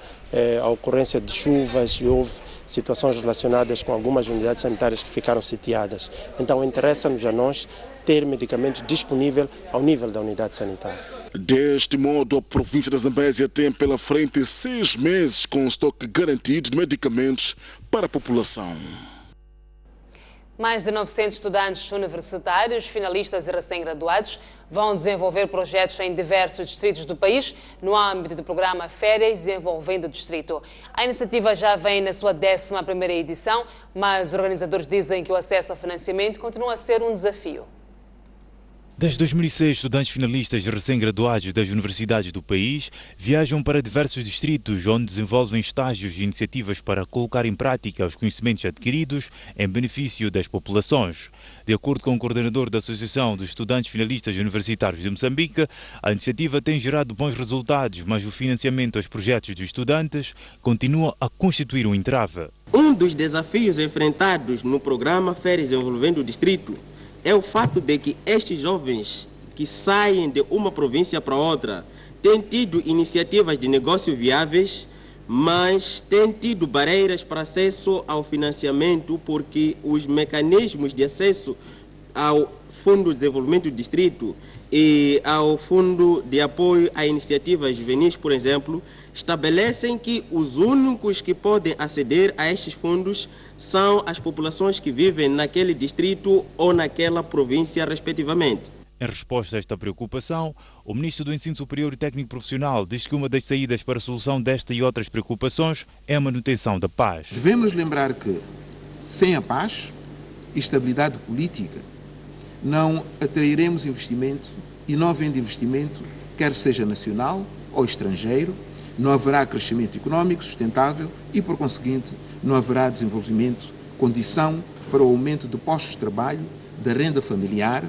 a ocorrência de chuvas e houve situações relacionadas com algumas unidades sanitárias que ficaram sitiadas. Então interessa-nos a nós ter medicamentos disponíveis ao nível da unidade sanitária. Deste modo, a província da Zambésia tem pela frente 6 meses com estoque garantido de medicamentos para a população. Mais de 900 estudantes universitários, finalistas e recém-graduados vão desenvolver projetos em diversos distritos do país no âmbito do programa Férias Desenvolvendo o Distrito. A iniciativa já vem na sua 11ª edição, mas os organizadores dizem que o acesso ao financiamento continua a ser um desafio. Desde 2006, estudantes finalistas recém-graduados das universidades do país viajam para diversos distritos onde desenvolvem estágios e iniciativas para colocar em prática os conhecimentos adquiridos em benefício das populações. De acordo com o coordenador da Associação dos Estudantes Finalistas Universitários de Moçambique, a iniciativa tem gerado bons resultados, mas o financiamento aos projetos dos estudantes continua a constituir um entrave. Um dos desafios enfrentados no programa Férias Envolvendo o Distrito é o fato de que estes jovens que saem de uma província para outra têm tido iniciativas de negócio viáveis, mas têm tido barreiras para acesso ao financiamento porque os mecanismos de acesso ao Fundo de Desenvolvimento do Distrito e ao Fundo de Apoio a Iniciativas Juvenis, por exemplo, estabelecem que os únicos que podem aceder a estes fundos são as populações que vivem naquele distrito ou naquela província, respectivamente. Em resposta a esta preocupação, o Ministro do Ensino Superior e Técnico Profissional diz que uma das saídas para a solução desta e outras preocupações é a manutenção da paz. Devemos lembrar que, sem a paz e estabilidade política, não atrairemos investimento e não havendo investimento, quer seja nacional ou estrangeiro, não haverá crescimento económico sustentável e, por conseguinte, não haverá desenvolvimento, condição para o aumento de postos de trabalho, da renda familiar,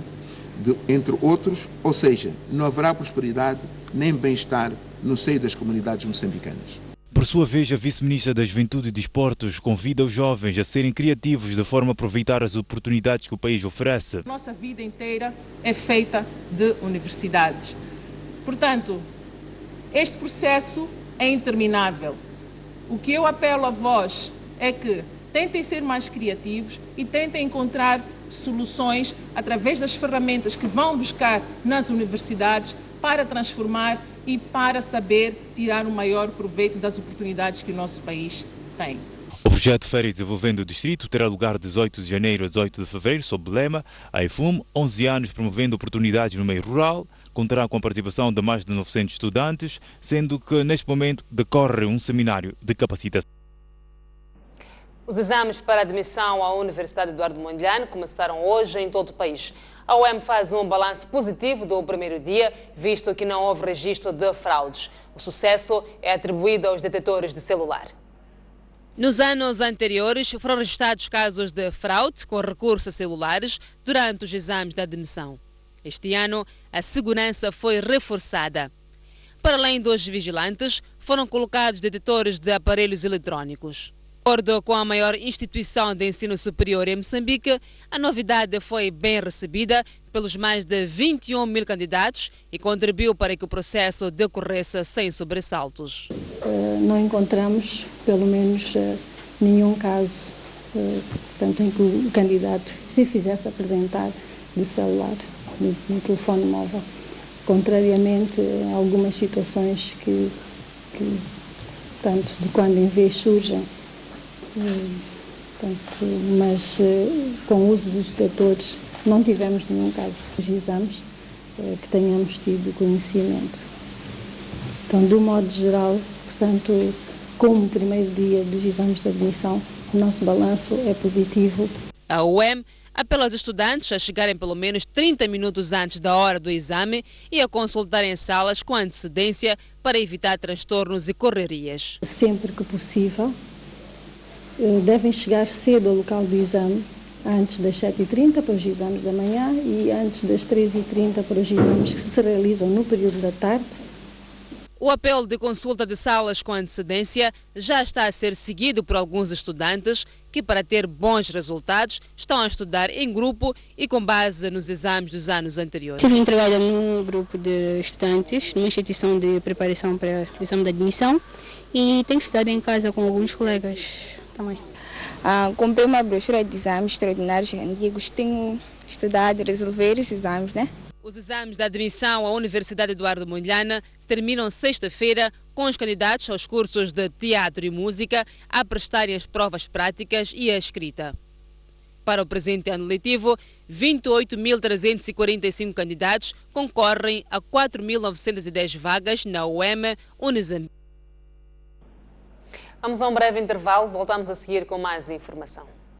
entre outros, ou seja, não haverá prosperidade nem bem-estar no seio das comunidades moçambicanas. Por sua vez, a vice-ministra da Juventude e Desportos convida os jovens a serem criativos de forma a aproveitar as oportunidades que o país oferece. Nossa vida inteira é feita de universidades. Portanto, este processo é interminável. O que eu apelo a vós é que tentem ser mais criativos e tentem encontrar soluções através das ferramentas que vão buscar nas universidades para transformar e para saber tirar o maior proveito das oportunidades que o nosso país tem. O projeto Férias Desenvolvendo o Distrito terá lugar de 18 de janeiro a 18 de fevereiro, sob o lema A EFUM, 11 anos promovendo oportunidades no meio rural. Contará com a participação de mais de 900 estudantes, sendo que neste momento decorre um seminário de capacitação. Os exames para admissão à Universidade Eduardo Mondlane começaram hoje em todo o país. A UEM faz um balanço positivo do primeiro dia, visto que não houve registro de fraudes. O sucesso é atribuído aos detetores de celular. Nos anos anteriores, foram registrados casos de fraude com recurso a celulares durante os exames de admissão. Este ano, a segurança foi reforçada. Para além dos vigilantes, foram colocados detectores de aparelhos eletrônicos. De acordo com a maior instituição de ensino superior em Moçambique, a novidade foi bem recebida pelos mais de 21 mil candidatos e contribuiu para que o processo decorresse sem sobressaltos. Não encontramos, pelo menos, nenhum caso em que o candidato se fizesse apresentar do celular, no telefone móvel, contrariamente a algumas situações que tanto de quando em vez surgem, mas com o uso dos detectores não tivemos nenhum caso dos exames que tenhamos tido conhecimento. Então, do modo geral, portanto, como primeiro dia dos exames de admissão, o nosso balanço é positivo. A UEM apela aos estudantes a chegarem pelo menos 30 minutos antes da hora do exame e a consultarem salas com antecedência para evitar transtornos e correrias. Sempre que possível, devem chegar cedo ao local do exame, antes das 7h30 para os exames da manhã e antes das 13h30 para os exames que se realizam no período da tarde. O apelo de consulta de salas com antecedência já está a ser seguido por alguns estudantes que, para ter bons resultados, estão a estudar em grupo e com base nos exames dos anos anteriores. Estive trabalhando num grupo de estudantes, numa instituição de preparação para o exame de admissão e tenho estudado em casa com alguns colegas também. Comprei uma brochura de exames extraordinários antigos, tenho estudado e resolver os exames, né? Os exames de admissão à Universidade Eduardo Mondlane terminam sexta-feira com os candidatos aos cursos de teatro e música a prestarem as provas práticas e a escrita. Para o presente ano letivo, 28.345 candidatos concorrem a 4.910 vagas na UEM Unizambique. Vamos a um breve intervalo, voltamos a seguir com mais informação.